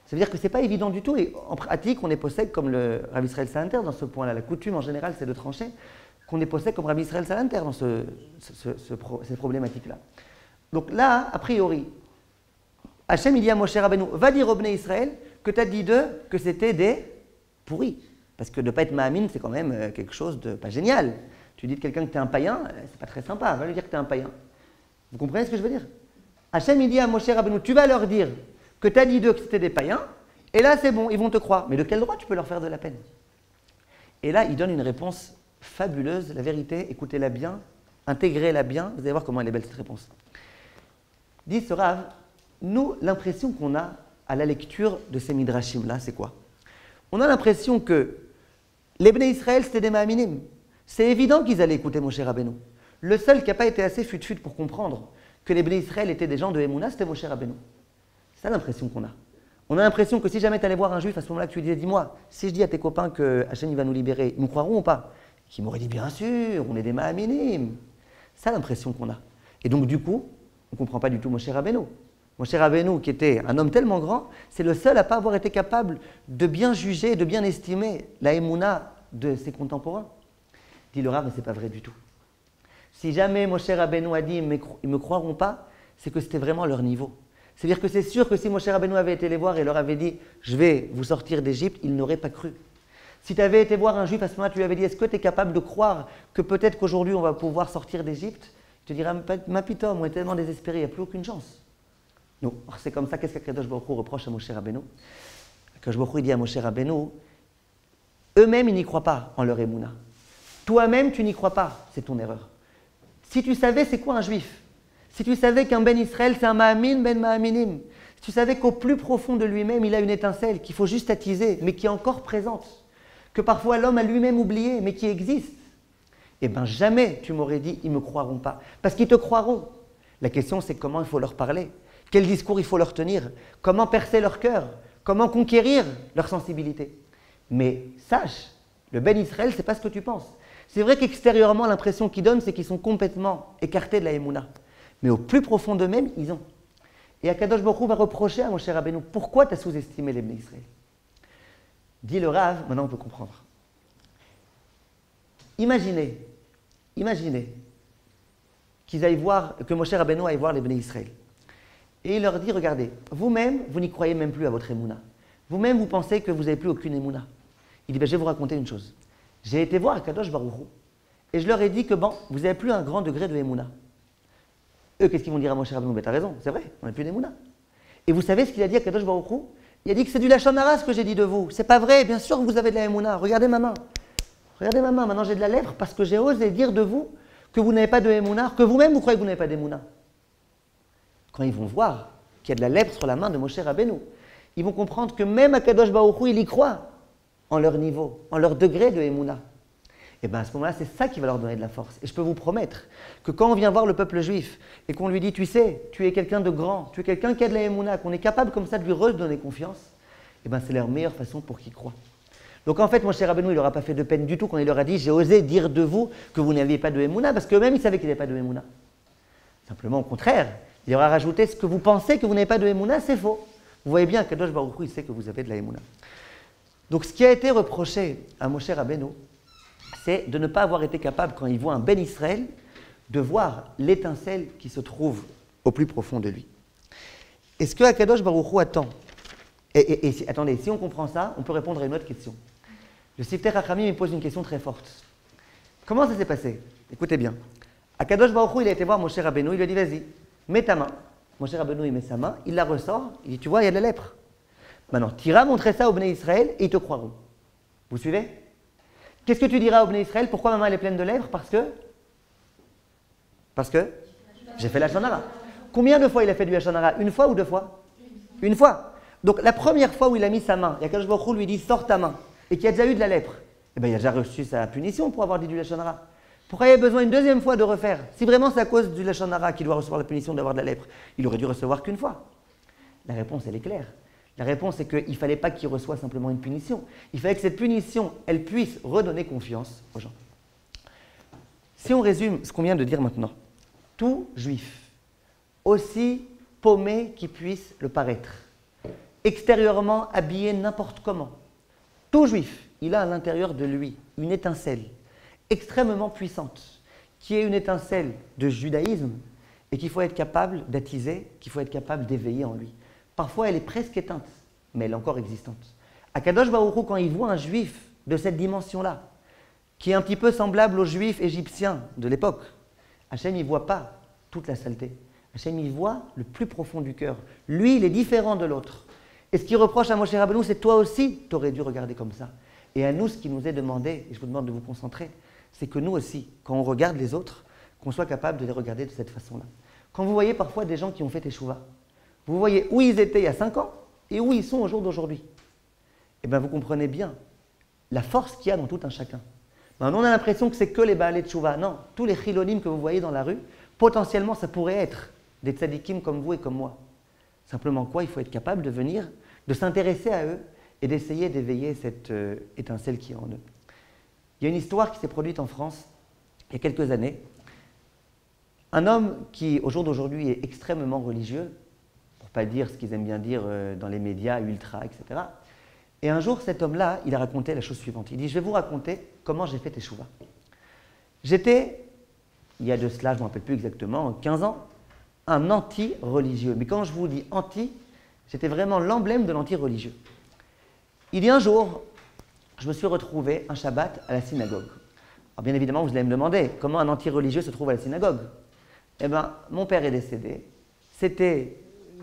Ça veut dire que ce n'est pas évident du tout, et en pratique, on est possède comme le Rav Israël Sainter dans ce point-là. La coutume en général, c'est de trancher, qu'on est possède comme Rav Israël Sainter dans ces problématiques-là. Donc là, a priori, Hachem il dit à Moshe Rabbeinu, va dire au Bnei Israël que tu as dit d'eux que c'était des pourris. Parce que de ne pas être Mahamine, c'est quand même quelque chose de pas génial. Tu dis de quelqu'un que tu es un païen, c'est pas très sympa, va lui dire que tu es un païen. Vous comprenez ce que je veux dire? Hachem il dit à Moshe Rabbeinu, tu vas leur dire que tu as dit d'eux que c'était des païens, et là c'est bon, ils vont te croire. Mais de quel droit tu peux leur faire de la peine? Et là, il donne une réponse fabuleuse, la vérité, écoutez-la bien, intégrez-la bien, vous allez voir comment elle est belle cette réponse. Dit ce Rav, nous, l'impression qu'on a à la lecture de ces midrashim-là, c'est quoi? On a l'impression que les Bnei Israël, c'était des Mahaminim. C'est évident qu'ils allaient écouter Moshe Rabbeinu. Le seul qui n'a pas été assez fut-fut pour comprendre que les Bnei Israël étaient des gens de Emouna, c'était Moshe Rabbeinu. C'est ça l'impression qu'on a. On a l'impression que si jamais tu allais voir un juif, à ce moment-là, que tu lui disais, dis-moi, si je dis à tes copains que Hachem va nous libérer, ils nous croiront ou pas? Qui m'auraient dit, bien sûr, on est des Mahaminim. C'est ça l'impression qu'on a. Et donc, du coup, on ne comprend pas du tout Moshe Rabbeinu. Moshe Rabbeinu, qui était un homme tellement grand, c'est le seul à ne pas avoir été capable de bien juger, de bien estimer la Emouna de ses contemporains. Dit le Rav, mais ce n'est pas vrai du tout. Si jamais Moshe Rabbeinu a dit, ils ne me croiront pas, c'est que c'était vraiment leur niveau. C'est-à-dire que c'est sûr que si Moshe Rabbeinu avait été les voir et leur avait dit, je vais vous sortir d'Égypte, ils n'auraient pas cru. Si tu avais été voir un juif à ce moment-là, tu lui avais dit, est-ce que tu es capable de croire que peut-être qu'aujourd'hui on va pouvoir sortir d'Égypte? Il te dirait, ma pitom, on est tellement désespérés, il n'y a plus aucune chance. Non, c'est comme ça, qu'est-ce qu'Akadosh Baruch Hu reproche à Moshe Rabbeinu? Akadosh Baruch Hu dit à Moshe Rabbeinu, eux-mêmes ils n'y croient pas en leur émouna. Toi-même tu n'y crois pas, c'est ton erreur. Si tu savais c'est quoi un juif, si tu savais qu'un Ben Israël c'est un Mahamin Ben Mahaminim, si tu savais qu'au plus profond de lui-même il a une étincelle qu'il faut juste attiser, mais qui est encore présente, que parfois l'homme a lui-même oublié, mais qui existe, eh bien jamais tu m'aurais dit ils ne me croiront pas, parce qu'ils te croiront. La question c'est comment il faut leur parler. Quel discours il faut leur tenir? Comment percer leur cœur? Comment conquérir leur sensibilité? Mais sache, le Ben Israël, ce n'est pas ce que tu penses. C'est vrai qu'extérieurement, l'impression qu'ils donnent, c'est qu'ils sont complètement écartés de la Emouna. Mais au plus profond d'eux-mêmes, ils ont. Et Akadosh Baruch Hu va reprocher à Moshe Rabbeinu, pourquoi tu as sous-estimé les Ben Israël? Dit le Rav, maintenant on peut comprendre. Imaginez qu'ils aillent voir, que Moshe Rabbeinu aille voir les Ben Israël. Et il leur dit, regardez, vous-même, vous n'y croyez même plus à votre émouna. Vous-même, vous pensez que vous n'avez plus aucune émouna. Il dit, ben, je vais vous raconter une chose. J'ai été voir Akadosh Baruch Hu, et je leur ai dit que, bon, vous n'avez plus un grand degré de émouna. Eux, qu'est-ce qu'ils vont dire à Moshe Rabbeinu? Ben, t'as raison, c'est vrai, on n'a plus d'émouna. Et vous savez ce qu'il a dit à Akadosh Baruch Hu? Il a dit que c'est du lachon hara ce que j'ai dit de vous. C'est pas vrai, bien sûr que vous avez de la émouna. Regardez ma main. Regardez ma main, maintenant j'ai de la lèpre parce que j'ai osé dire de vous que vous n'avez pas de émouna, que vous-même vous croyez que vous n'avez pas d'émouna. Quand ils vont voir qu'il y a de la lèpre sur la main de Moshe Rabbeinu, ils vont comprendre que même Akadosh Baruch Hu, il y croit en leur niveau, en leur degré de émouna. Et bien à ce moment-là, c'est ça qui va leur donner de la force. Et je peux vous promettre que quand on vient voir le peuple juif et qu'on lui dit, tu sais, tu es quelqu'un de grand, tu es quelqu'un qui a de la émouna, qu'on est capable comme ça de lui redonner confiance, et bien c'est leur meilleure façon pour qu'il croit. Donc en fait, Moshe Rabbeinu, il leur a pas fait de peine du tout quand il leur a dit, j'ai osé dire de vous que vous n'aviez pas de émouna, parce qu'eux-mêmes, ils savaient qu'ils n'avaient pas de émouna. Simplement, au contraire, il leur a rajouté, ce que vous pensez que vous n'avez pas de émouna, c'est faux. Vous voyez bien, Kadosh Baruch Hu, il sait que vous avez de la émouna. Donc ce qui a été reproché à Moshe Rabbeinu, c'est de ne pas avoir été capable, quand il voit un Ben Israël, de voir l'étincelle qui se trouve au plus profond de lui. Est-ce que Akadosh Baruch Hu attend? Attendez, si on comprend ça, on peut répondre à une autre question. Le Siftei Chachamim me pose une question très forte. Comment ça s'est passé? Écoutez bien. Akadosh Baruch Hu, il a été voir Moshe Rabbeinu, il lui a dit, vas-y, mets ta main. Moshe Rabbeinu, il met sa main, il la ressort, il dit, tu vois, il y a de la lèpre. Maintenant, tu iras montrer ça aux Bnei Israël et ils te croiront. Vous suivez? Qu'est-ce que tu diras aux Bnei Israël? Pourquoi ma main elle est pleine de lèpre? Parce que j'ai fait la Lachon hara. Combien de fois il a fait du Lachon hara? Une fois ou deux fois? Une fois. Donc la première fois où il a mis sa main, et Akadosh Baruch Hu lui dit sors ta main, et qu'il a déjà eu de la lèpre, eh bien il a déjà reçu sa punition pour avoir dit du Lachon Hara. Pourquoi il avait besoin une deuxième fois de refaire? Si vraiment c'est à cause du Lachon Hara qu'il doit recevoir la punition d'avoir de la lèpre, il aurait dû recevoir qu'une fois. La réponse, elle est claire. La réponse est qu'il ne fallait pas qu'il reçoive simplement une punition. Il fallait que cette punition, elle puisse redonner confiance aux gens. Si on résume ce qu'on vient de dire maintenant, tout juif, aussi paumé qu'il puisse le paraître, extérieurement habillé n'importe comment, tout juif, il a à l'intérieur de lui une étincelle extrêmement puissante, qui est une étincelle de judaïsme et qu'il faut être capable d'attiser, qu'il faut être capable d'éveiller en lui. Parfois, elle est presque éteinte, mais elle est encore existante. Akadosh Baruch Hu, quand il voit un juif de cette dimension-là, qui est un petit peu semblable aux juifs égyptiens de l'époque, Hachem, il ne voit pas toute la saleté. Hachem, il voit le plus profond du cœur. Lui, il est différent de l'autre. Et ce qu'il reproche à Moshe Rabbeinu, c'est toi aussi, tu aurais dû regarder comme ça. Et à nous, ce qui nous est demandé, et je vous demande de vous concentrer, c'est que nous aussi, quand on regarde les autres, qu'on soit capable de les regarder de cette façon-là. Quand vous voyez parfois des gens qui ont fait teshuva, vous voyez où ils étaient il y a 5 ans et où ils sont au jour d'aujourd'hui. Eh bien, vous comprenez bien la force qu'il y a dans tout un chacun. Maintenant, on a l'impression que c'est que les Baalei Teshuva. Non, tous les chilonim que vous voyez dans la rue, potentiellement, ça pourrait être des tzadikim comme vous et comme moi. Simplement quoi? Il faut être capable de venir, de s'intéresser à eux et d'essayer d'éveiller cette étincelle qui est en eux. Il y a une histoire qui s'est produite en France il y a quelques années. Un homme qui, au jour d'aujourd'hui, est extrêmement religieux, pour ne pas dire ce qu'ils aiment bien dire dans les médias, ultra, etc. Et un jour, cet homme-là, il a raconté la chose suivante. Il dit, je vais vous raconter comment j'ai fait teshuva. J'étais, il y a de cela, je ne me rappelle plus exactement, 15 ans, un anti-religieux. Mais quand je vous dis anti, j'étais vraiment l'emblème de l'anti-religieux. Il y a un jour, je me suis retrouvé un Shabbat à la synagogue. Alors bien évidemment, vous allez me demander comment un anti-religieux se trouve à la synagogue. Eh bien, mon père est décédé. C'était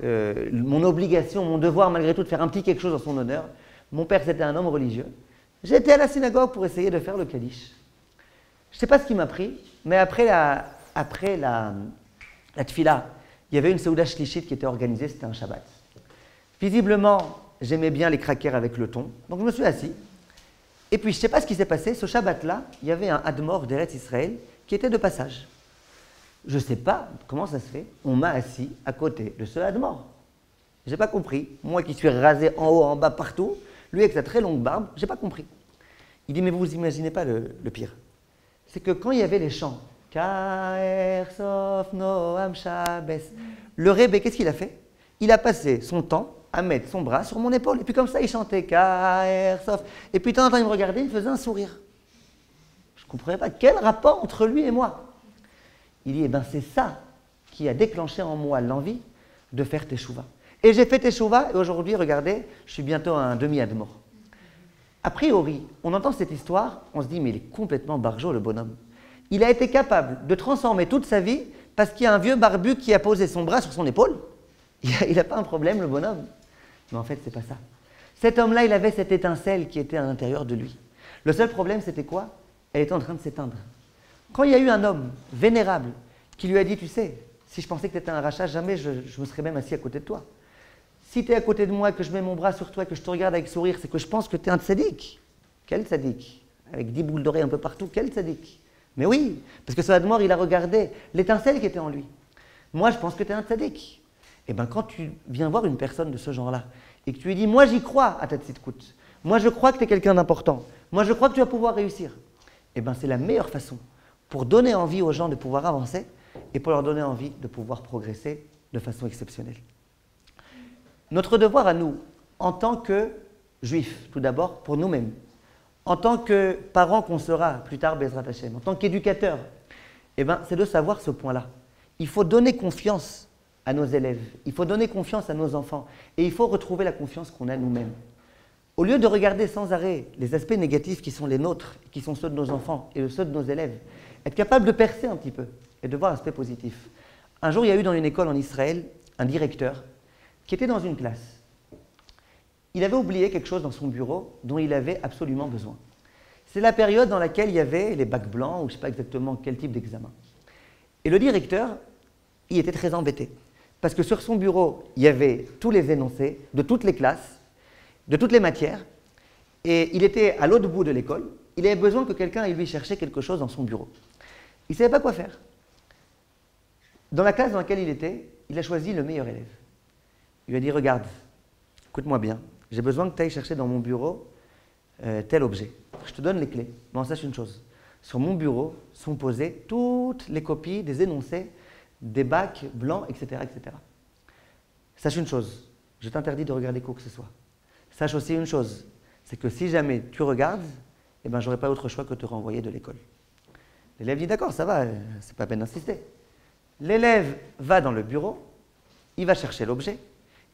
mon obligation, mon devoir malgré tout de faire un petit quelque chose en son honneur. Mon père, c'était un homme religieux. J'étais à la synagogue pour essayer de faire le Kaddish. Je ne sais pas ce qui m'a pris, mais après la tfila, il y avait une Seuda Shlichit qui était organisée, c'était un Shabbat. Visiblement, j'aimais bien les crackers avec le thon, donc je me suis assis. Et puis, je ne sais pas ce qui s'est passé, ce Shabbat-là, il y avait un Admor d'Eretz Israël qui était de passage. Je ne sais pas comment ça se fait, on m'a assis à côté de ce Admor. Je n'ai pas compris. Moi qui suis rasé en haut, en bas, partout, lui avec sa très longue barbe, je n'ai pas compris. Il dit, mais vous imaginez pas le pire. C'est que quand il y avait les chants, Ka'er Sof Noam Shabes, le Rebbe, qu'est-ce qu'il a fait? Il a passé son temps à mettre son bras sur mon épaule. Et puis comme ça, il chantait Ka'er Sof. Et puis de temps en temps, il me regardait, il me faisait un sourire. Je ne comprenais pas quel rapport entre lui et moi. Il dit, eh bien c'est ça qui a déclenché en moi l'envie de faire teshuva. Et j'ai fait teshuva, et aujourd'hui, regardez, je suis bientôt à un demi-admor. A priori, on entend cette histoire, on se dit, mais il est complètement barjot, le bonhomme. Il a été capable de transformer toute sa vie parce qu'il y a un vieux barbu qui a posé son bras sur son épaule. Il n'a pas un problème, le bonhomme. Mais en fait, c'est pas ça. Cet homme-là, il avait cette étincelle qui était à l'intérieur de lui. Le seul problème, c'était quoi? Elle était en train de s'éteindre. Quand il y a eu un homme vénérable qui lui a dit, tu sais, si je pensais que tu étais un rachat, jamais je me serais même assis à côté de toi. Si tu es à côté de moi, que je mets mon bras sur toi, que je te regarde avec sourire, c'est que je pense que tu es un tzaddik. Quel tzaddik? Avec 10 boules d'oreilles un peu partout, quel tzaddik? Mais oui, parce que ce Admor, il a regardé l'étincelle qui était en lui. Moi, je pense que tu es un tzaddik. Et bien, quand tu viens voir une personne de ce genre-là, et que tu lui dis, moi, j'y crois à ta tzidkout, moi, je crois que tu es quelqu'un d'important, moi, je crois que tu vas pouvoir réussir, et bien, c'est la meilleure façon pour donner envie aux gens de pouvoir avancer et pour leur donner envie de pouvoir progresser de façon exceptionnelle. Notre devoir à nous, en tant que juifs, tout d'abord, pour nous-mêmes, en tant que parents qu'on sera plus tard, Bezrat Hashem, en tant qu'éducateurs, eh ben, c'est de savoir ce point-là. Il faut donner confiance à nos élèves, il faut donner confiance à nos enfants, et il faut retrouver la confiance qu'on a nous-mêmes. Au lieu de regarder sans arrêt les aspects négatifs qui sont les nôtres, qui sont ceux de nos enfants et ceux de nos élèves, être capable de percer un petit peu et de voir l'aspect positif. Un jour, il y a eu dans une école en Israël un directeur qui était dans une classe. Il avait oublié quelque chose dans son bureau dont il avait absolument besoin. C'est la période dans laquelle il y avait les bacs blancs, ou je ne sais pas exactement quel type d'examen. Et le directeur, il était très embêté. Parce que sur son bureau, il y avait tous les énoncés de toutes les classes, de toutes les matières, et il était à l'autre bout de l'école. Il avait besoin que quelqu'un aille lui chercher quelque chose dans son bureau. Il ne savait pas quoi faire. Dans la classe dans laquelle il était, il a choisi le meilleur élève. Il lui a dit, regarde, écoute-moi bien, j'ai besoin que tu ailles chercher dans mon bureau tel objet. Je te donne les clés. Mais on sache une chose, sur mon bureau sont posées toutes les copies des énoncés, des bacs blancs, etc., etc. Sache une chose, je t'interdis de regarder quoi que ce soit. Sache aussi une chose, c'est que si jamais tu regardes, eh ben, je n'aurai pas autre choix que de te renvoyer de l'école. L'élève dit, d'accord, ça va, c'est pas peine d'insister. L'élève va dans le bureau, il va chercher l'objet,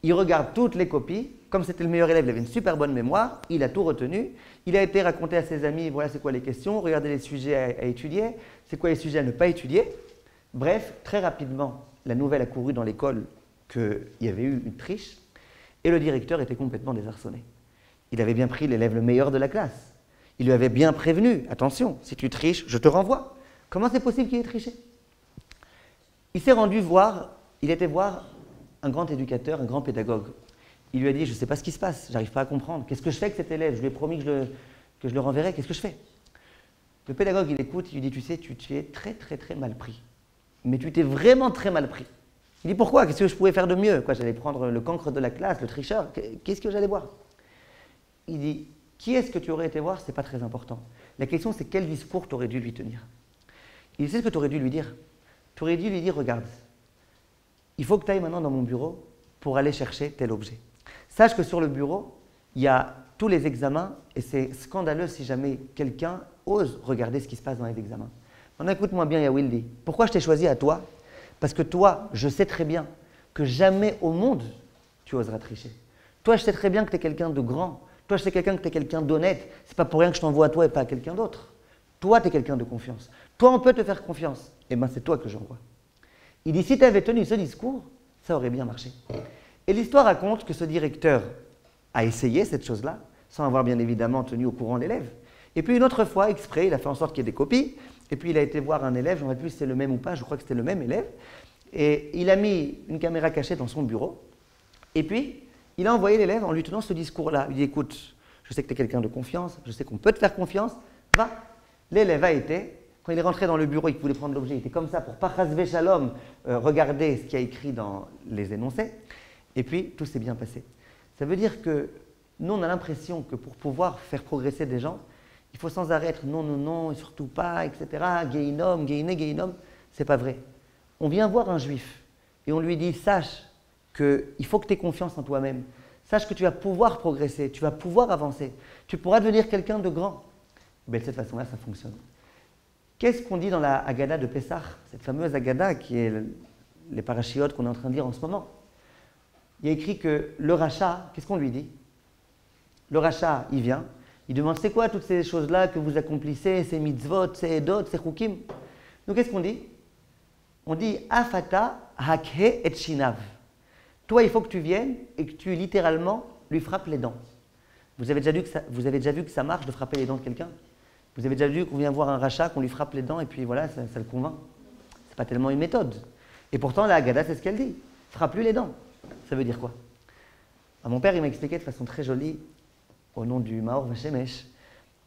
il regarde toutes les copies, comme c'était le meilleur élève, il avait une super bonne mémoire, il a tout retenu, il a été raconté à ses amis, voilà c'est quoi les questions, regardez les sujets à étudier, c'est quoi les sujets à ne pas étudier. Bref, très rapidement, la nouvelle a couru dans l'école qu'il y avait eu une triche, et le directeur était complètement désarçonné. Il avait bien pris l'élève le meilleur de la classe. Il lui avait bien prévenu, attention, si tu triches, je te renvoie. Comment c'est possible qu'il ait triché? Il s'est rendu voir, il était voir un grand éducateur, un grand pédagogue. Il lui a dit, je ne sais pas ce qui se passe, j'arrive pas à comprendre. Qu'est-ce que je fais avec cet élève? Je lui ai promis que je le renverrai, qu'est-ce que je fais? Le pédagogue, il écoute, il lui dit, tu sais, tu es très très très mal pris. Mais tu t'es vraiment très mal pris. Il dit, pourquoi? Qu'est-ce que je pouvais faire de mieux? Quoi, j'allais prendre le cancre de la classe, le tricheur, qu'est-ce que j'allais voir? Il dit, qui est-ce que tu aurais été voir? Ce n'est pas très important. La question, c'est quel discours tu aurais dû lui tenir. Il sait ce que tu aurais dû lui dire. Tu aurais dû lui dire, regarde, il faut que tu ailles maintenant dans mon bureau pour aller chercher tel objet. Sache que sur le bureau, il y a tous les examens et c'est scandaleux si jamais quelqu'un ose regarder ce qui se passe dans les examens. Maintenant, écoute-moi bien, Yawildi. Pourquoi je t'ai choisi à toi? Parce que toi, je sais très bien que jamais au monde tu oseras tricher. Toi, je sais très bien que tu es quelqu'un de grand. Toi, je sais quelqu'un que tu es quelqu'un d'honnête. Ce n'est pas pour rien que je t'envoie à toi et pas à quelqu'un d'autre. Toi, tu es quelqu'un de confiance. Toi, on peut te faire confiance. Eh bien, c'est toi que j'envoie. Il dit, si tu avais tenu ce discours, ça aurait bien marché. Et l'histoire raconte que ce directeur a essayé cette chose-là, sans avoir bien évidemment tenu au courant l'élève. Et puis une autre fois, exprès, il a fait en sorte qu'il y ait des copies. Et puis il a été voir un élève, je ne sais plus si c'est le même ou pas, je crois que c'était le même élève. Et il a mis une caméra cachée dans son bureau. Et puis, il a envoyé l'élève en lui tenant ce discours-là. Il dit, écoute, je sais que tu es quelqu'un de confiance, je sais qu'on peut te faire confiance, va. L'élève a été, quand il est rentré dans le bureau, il voulait prendre l'objet, il était comme ça pour pas chasver shalom, regarder ce qu'il y a écrit dans les énoncés. Et puis, tout s'est bien passé. Ça veut dire que nous, on a l'impression que pour pouvoir faire progresser des gens, il faut sans arrêt être non, non, non, et surtout pas, etc. Geinom, geiné, geinom. C'est pas vrai. On vient voir un juif et on lui dit, sache qu'il faut que tu aies confiance en toi-même. Sache que tu vas pouvoir progresser, tu vas pouvoir avancer. Tu pourras devenir quelqu'un de grand. Ben, de cette façon-là, ça fonctionne. Qu'est-ce qu'on dit dans la Haggadah de Pessah, cette fameuse Haggadah qui est les parachiotes qu'on est en train de dire en ce moment? Il y a écrit que le rachat, qu'est-ce qu'on lui dit? Le rachat, il vient, il demande c'est quoi toutes ces choses-là que vous accomplissez, ces mitzvot, ces edot, ces chukim? Donc qu'est-ce qu'on dit? On dit afata hakhe et shinav. Toi, il faut que tu viennes et que tu littéralement lui frappes les dents. Vous avez déjà vu que ça marche de frapper les dents de quelqu'un? Vous avez déjà vu qu'on vient voir un rachat, qu'on lui frappe les dents et puis voilà, ça le convainc? Ce n'est pas tellement une méthode. Et pourtant, la Haggadah, c'est ce qu'elle dit. Frappe-lui les dents. Ça veut dire quoi? Mon père, il m'a expliqué de façon très jolie, au nom du Maor Vashemesh,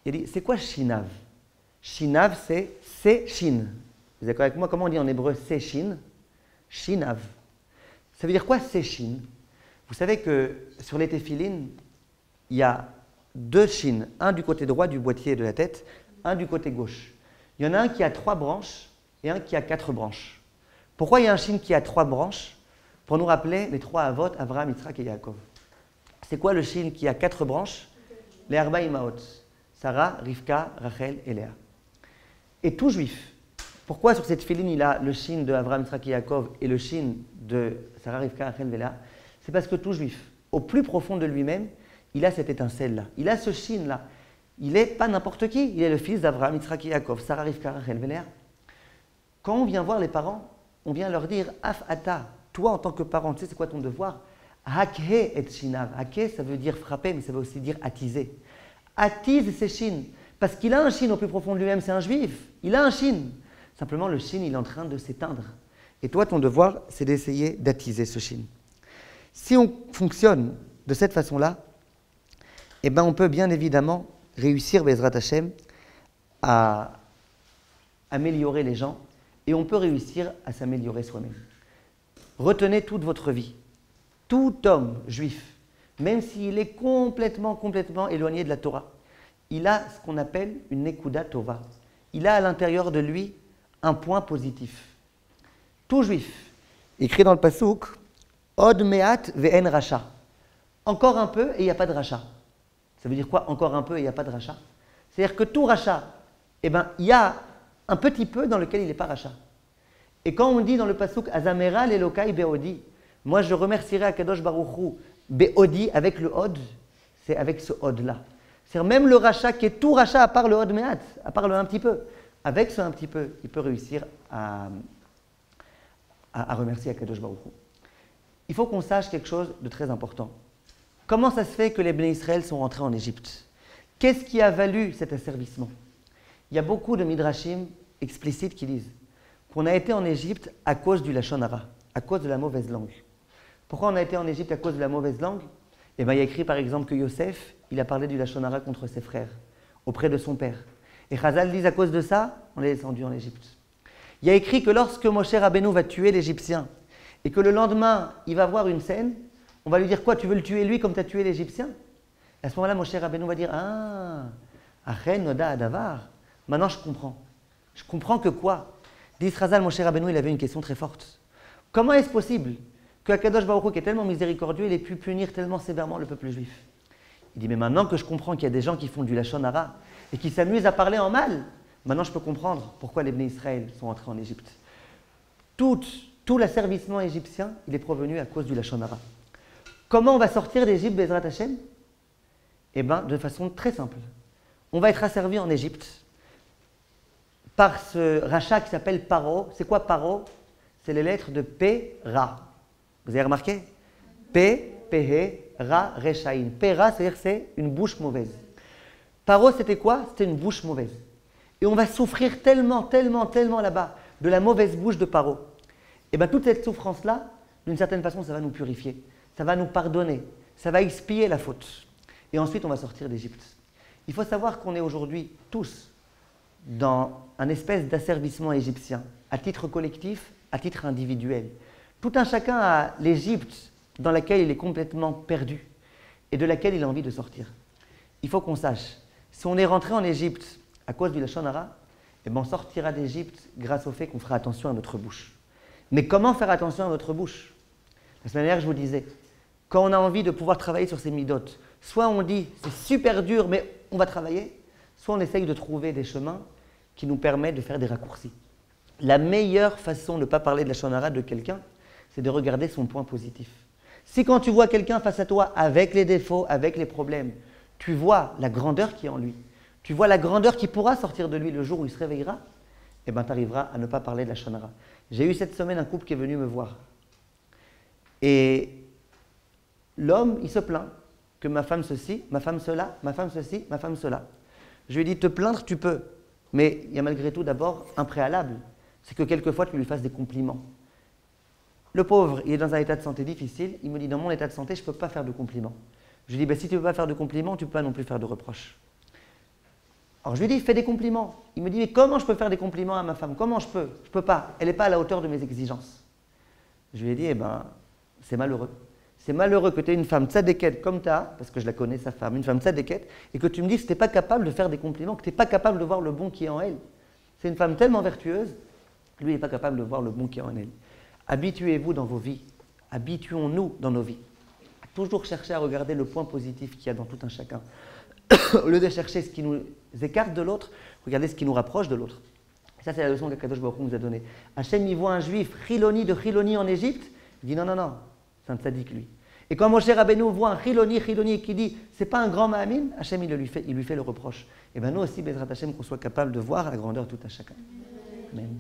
il dit, c'est quoi Shinav? Shinav, c'est Shin. Vous êtes d'accord avec moi? Comment on dit en hébreu c'est Shin? Shinav. Ça veut dire quoi c'est Shin? Vous savez que sur les téphilines, il y a deux Shin, un du côté droit du boîtier de la tête, un du côté gauche. Il y en a un qui a 3 branches et un qui a 4 branches. Pourquoi il y a un Shin qui a 3 branches? Pour nous rappeler les 3 avot, Avraham, Yitzhak et Yaakov. C'est quoi le Shin qui a 4 branches? Les Arba Imaot, Sarah, Rivka, Rachel et Léa. Et tout juif, pourquoi sur cette filine il a le Shin de Avraham, Yitzhak et Yaakov et le Shin de Sarah, Rivka, Rachel et Léa? C'est parce que tout juif, au plus profond de lui-même, il a cette étincelle-là, il a ce Shin-là. Il n'est pas n'importe qui, il est le fils d'Avraham, Yitzhak et Yaakov, Sarah, Rivka, Rachel et Léa. Quand on vient voir les parents, on vient leur dire Af ata, toi en tant que parent, tu sais c'est quoi ton devoir? Hakhe et shinav. Hakhe, ça veut dire frapper, mais ça veut aussi dire attiser. Attise ses chines, parce qu'il a un shin au plus profond de lui-même, c'est un juif. Il a un shin. Simplement, le shin, il est en train de s'éteindre. Et toi, ton devoir, c'est d'essayer d'attiser ce shin. Si on fonctionne de cette façon-là, eh ben, on peut bien évidemment réussir, Bezrat Hashem, à améliorer les gens, et on peut réussir à s'améliorer soi-même. Retenez toute votre vie. Tout homme juif, même s'il est complètement éloigné de la Torah, il a ce qu'on appelle une nekuda tova. Il a à l'intérieur de lui un point positif. Tout juif, écrit dans le pasouk, Od me'at ve'en racha. Encore un peu et il n'y a pas de racha. Ça veut dire quoi, encore un peu et il n'y a pas de racha? C'est-à-dire que tout racha, eh ben, il y a un petit peu dans lequel il n'est pas racha. Et quand on dit dans le pasouk Azamera l'Elokai be'odi, moi je remercierai Akadosh Baruch Hu be'odi avec le od, c'est avec ce od-là. C'est-à-dire même le racha qui est tout racha à part le od me'at, à part le un petit peu, avec ce un petit peu, il peut réussir à remercier Akadosh Baruch Hu. Il faut qu'on sache quelque chose de très important. Comment ça se fait que les Bnei Israël sont rentrés en Égypte? Qu'est-ce qui a valu cet asservissement? Il y a beaucoup de midrashim explicites qui disent qu'on a été en Égypte à cause du lachon hara, à cause de la mauvaise langue. Pourquoi on a été en Égypte à cause de la mauvaise langue? Eh bien, il y a écrit par exemple que Yosef, il a parlé du lachon hara contre ses frères, auprès de son père. Et Chazal dit à cause de ça, on est descendu en Égypte. Il y a écrit que lorsque Moshe Rabbeinu va tuer l'Égyptien, et que le lendemain, il va voir une scène, on va lui dire quoi? Tu veux le tuer lui comme tu as tué l'Égyptien? À ce moment-là, Moshe Rabbeinu va dire ah, Achen Noda Adavar. Maintenant, je comprends. Je comprends que quoi? Dit Chazal, Moshe Rabbeinu, il avait une question très forte. Comment est-ce possible que Akadosh Baruch Hu, qui est tellement miséricordieux, il ait pu punir tellement sévèrement le peuple juif? Il dit mais maintenant que je comprends qu'il y a des gens qui font du lachon hara et qui s'amusent à parler en mal, maintenant je peux comprendre pourquoi les Bnei Israël sont entrés en Égypte. Tout l'asservissement égyptien, il est provenu à cause du lachon hara. Comment on va sortir d'Égypte, Bezrat Hashem? Eh bien, de façon très simple. On va être asservi en Égypte par ce rachat qui s'appelle Paro. C'est quoi Paro? C'est les lettres de P, Ra. Vous avez remarqué? P, P, Ra, Rechaïn. P, Ra, c'est-à-dire c'est une bouche mauvaise. Paro, c'était quoi? C'était une bouche mauvaise. Et on va souffrir tellement là-bas de la mauvaise bouche de Paro. Et bien, toute cette souffrance-là, d'une certaine façon, ça va nous purifier. Ça va nous pardonner. Ça va expier la faute. Et ensuite, on va sortir d'Égypte. Il faut savoir qu'on est aujourd'hui tous dans un espèce d'asservissement égyptien, à titre collectif, à titre individuel. Tout un chacun a l'Égypte dans laquelle il est complètement perdu et de laquelle il a envie de sortir. Il faut qu'on sache, si on est rentré en Égypte à cause du lachon hara, eh ben on sortira d'Égypte grâce au fait qu'on fera attention à notre bouche. Mais comment faire attention à notre bouche? La semaine dernière, je vous disais, quand on a envie de pouvoir travailler sur ces midotes, soit on dit c'est super dur, mais on va travailler, soit on essaye de trouver des chemins qui nous permettent de faire des raccourcis. La meilleure façon de ne pas parler de la lachon hara de quelqu'un, c'est de regarder son point positif. Si quand tu vois quelqu'un face à toi avec les défauts, avec les problèmes, tu vois la grandeur qui est en lui, tu vois la grandeur qui pourra sortir de lui le jour où il se réveillera, eh bien tu arriveras à ne pas parler de la lachon hara. J'ai eu cette semaine un couple qui est venu me voir. Et l'homme, il se plaint que ma femme ceci, ma femme cela, ma femme ceci, ma femme cela. Je lui ai dit, te plaindre, tu peux. Mais il y a malgré tout d'abord un préalable. C'est que quelquefois, tu lui fasses des compliments. Le pauvre, il est dans un état de santé difficile. Il me dit, dans mon état de santé, je ne peux pas faire de compliments. Je lui dis, si tu ne peux pas faire de compliments, tu ne peux pas non plus faire de reproches. Alors je lui dis, fais des compliments. Il me dit, mais comment je peux faire des compliments à ma femme? Comment je peux? Je ne peux pas. Elle n'est pas à la hauteur de mes exigences. Je lui ai dit, eh ben, c'est malheureux. C'est malheureux que tu aies une femme tzadékette comme tu as, parce que je la connais, sa femme, une femme tzadékette, et que tu me dises que tu n'es pas capable de faire des compliments, que tu n'es pas capable de voir le bon qui est en elle. C'est une femme tellement vertueuse, lui n'est pas capable de voir le bon qui est en elle. Habituez-vous dans vos vies, habituons-nous dans nos vies, à toujours chercher à regarder le point positif qu'il y a dans tout un chacun. Au lieu de chercher ce qui nous écarte de l'autre, regardez ce qui nous rapproche de l'autre. Ça, c'est la leçon qu'Akadosh Baruch Hu nous a donnée. Hachem, il voit un juif, Chiloni de Chiloni en Égypte, il dit non, non, non, c'est un tzaddik lui. Et quand Moshe Rabbeinu voit un Chiloni qui dit c'est pas un grand Mahamin, Hachem, il lui fait le reproche. Et bien nous aussi, Bezrat Hachem, qu'on soit capable de voir la grandeur de tout un chacun. Amen.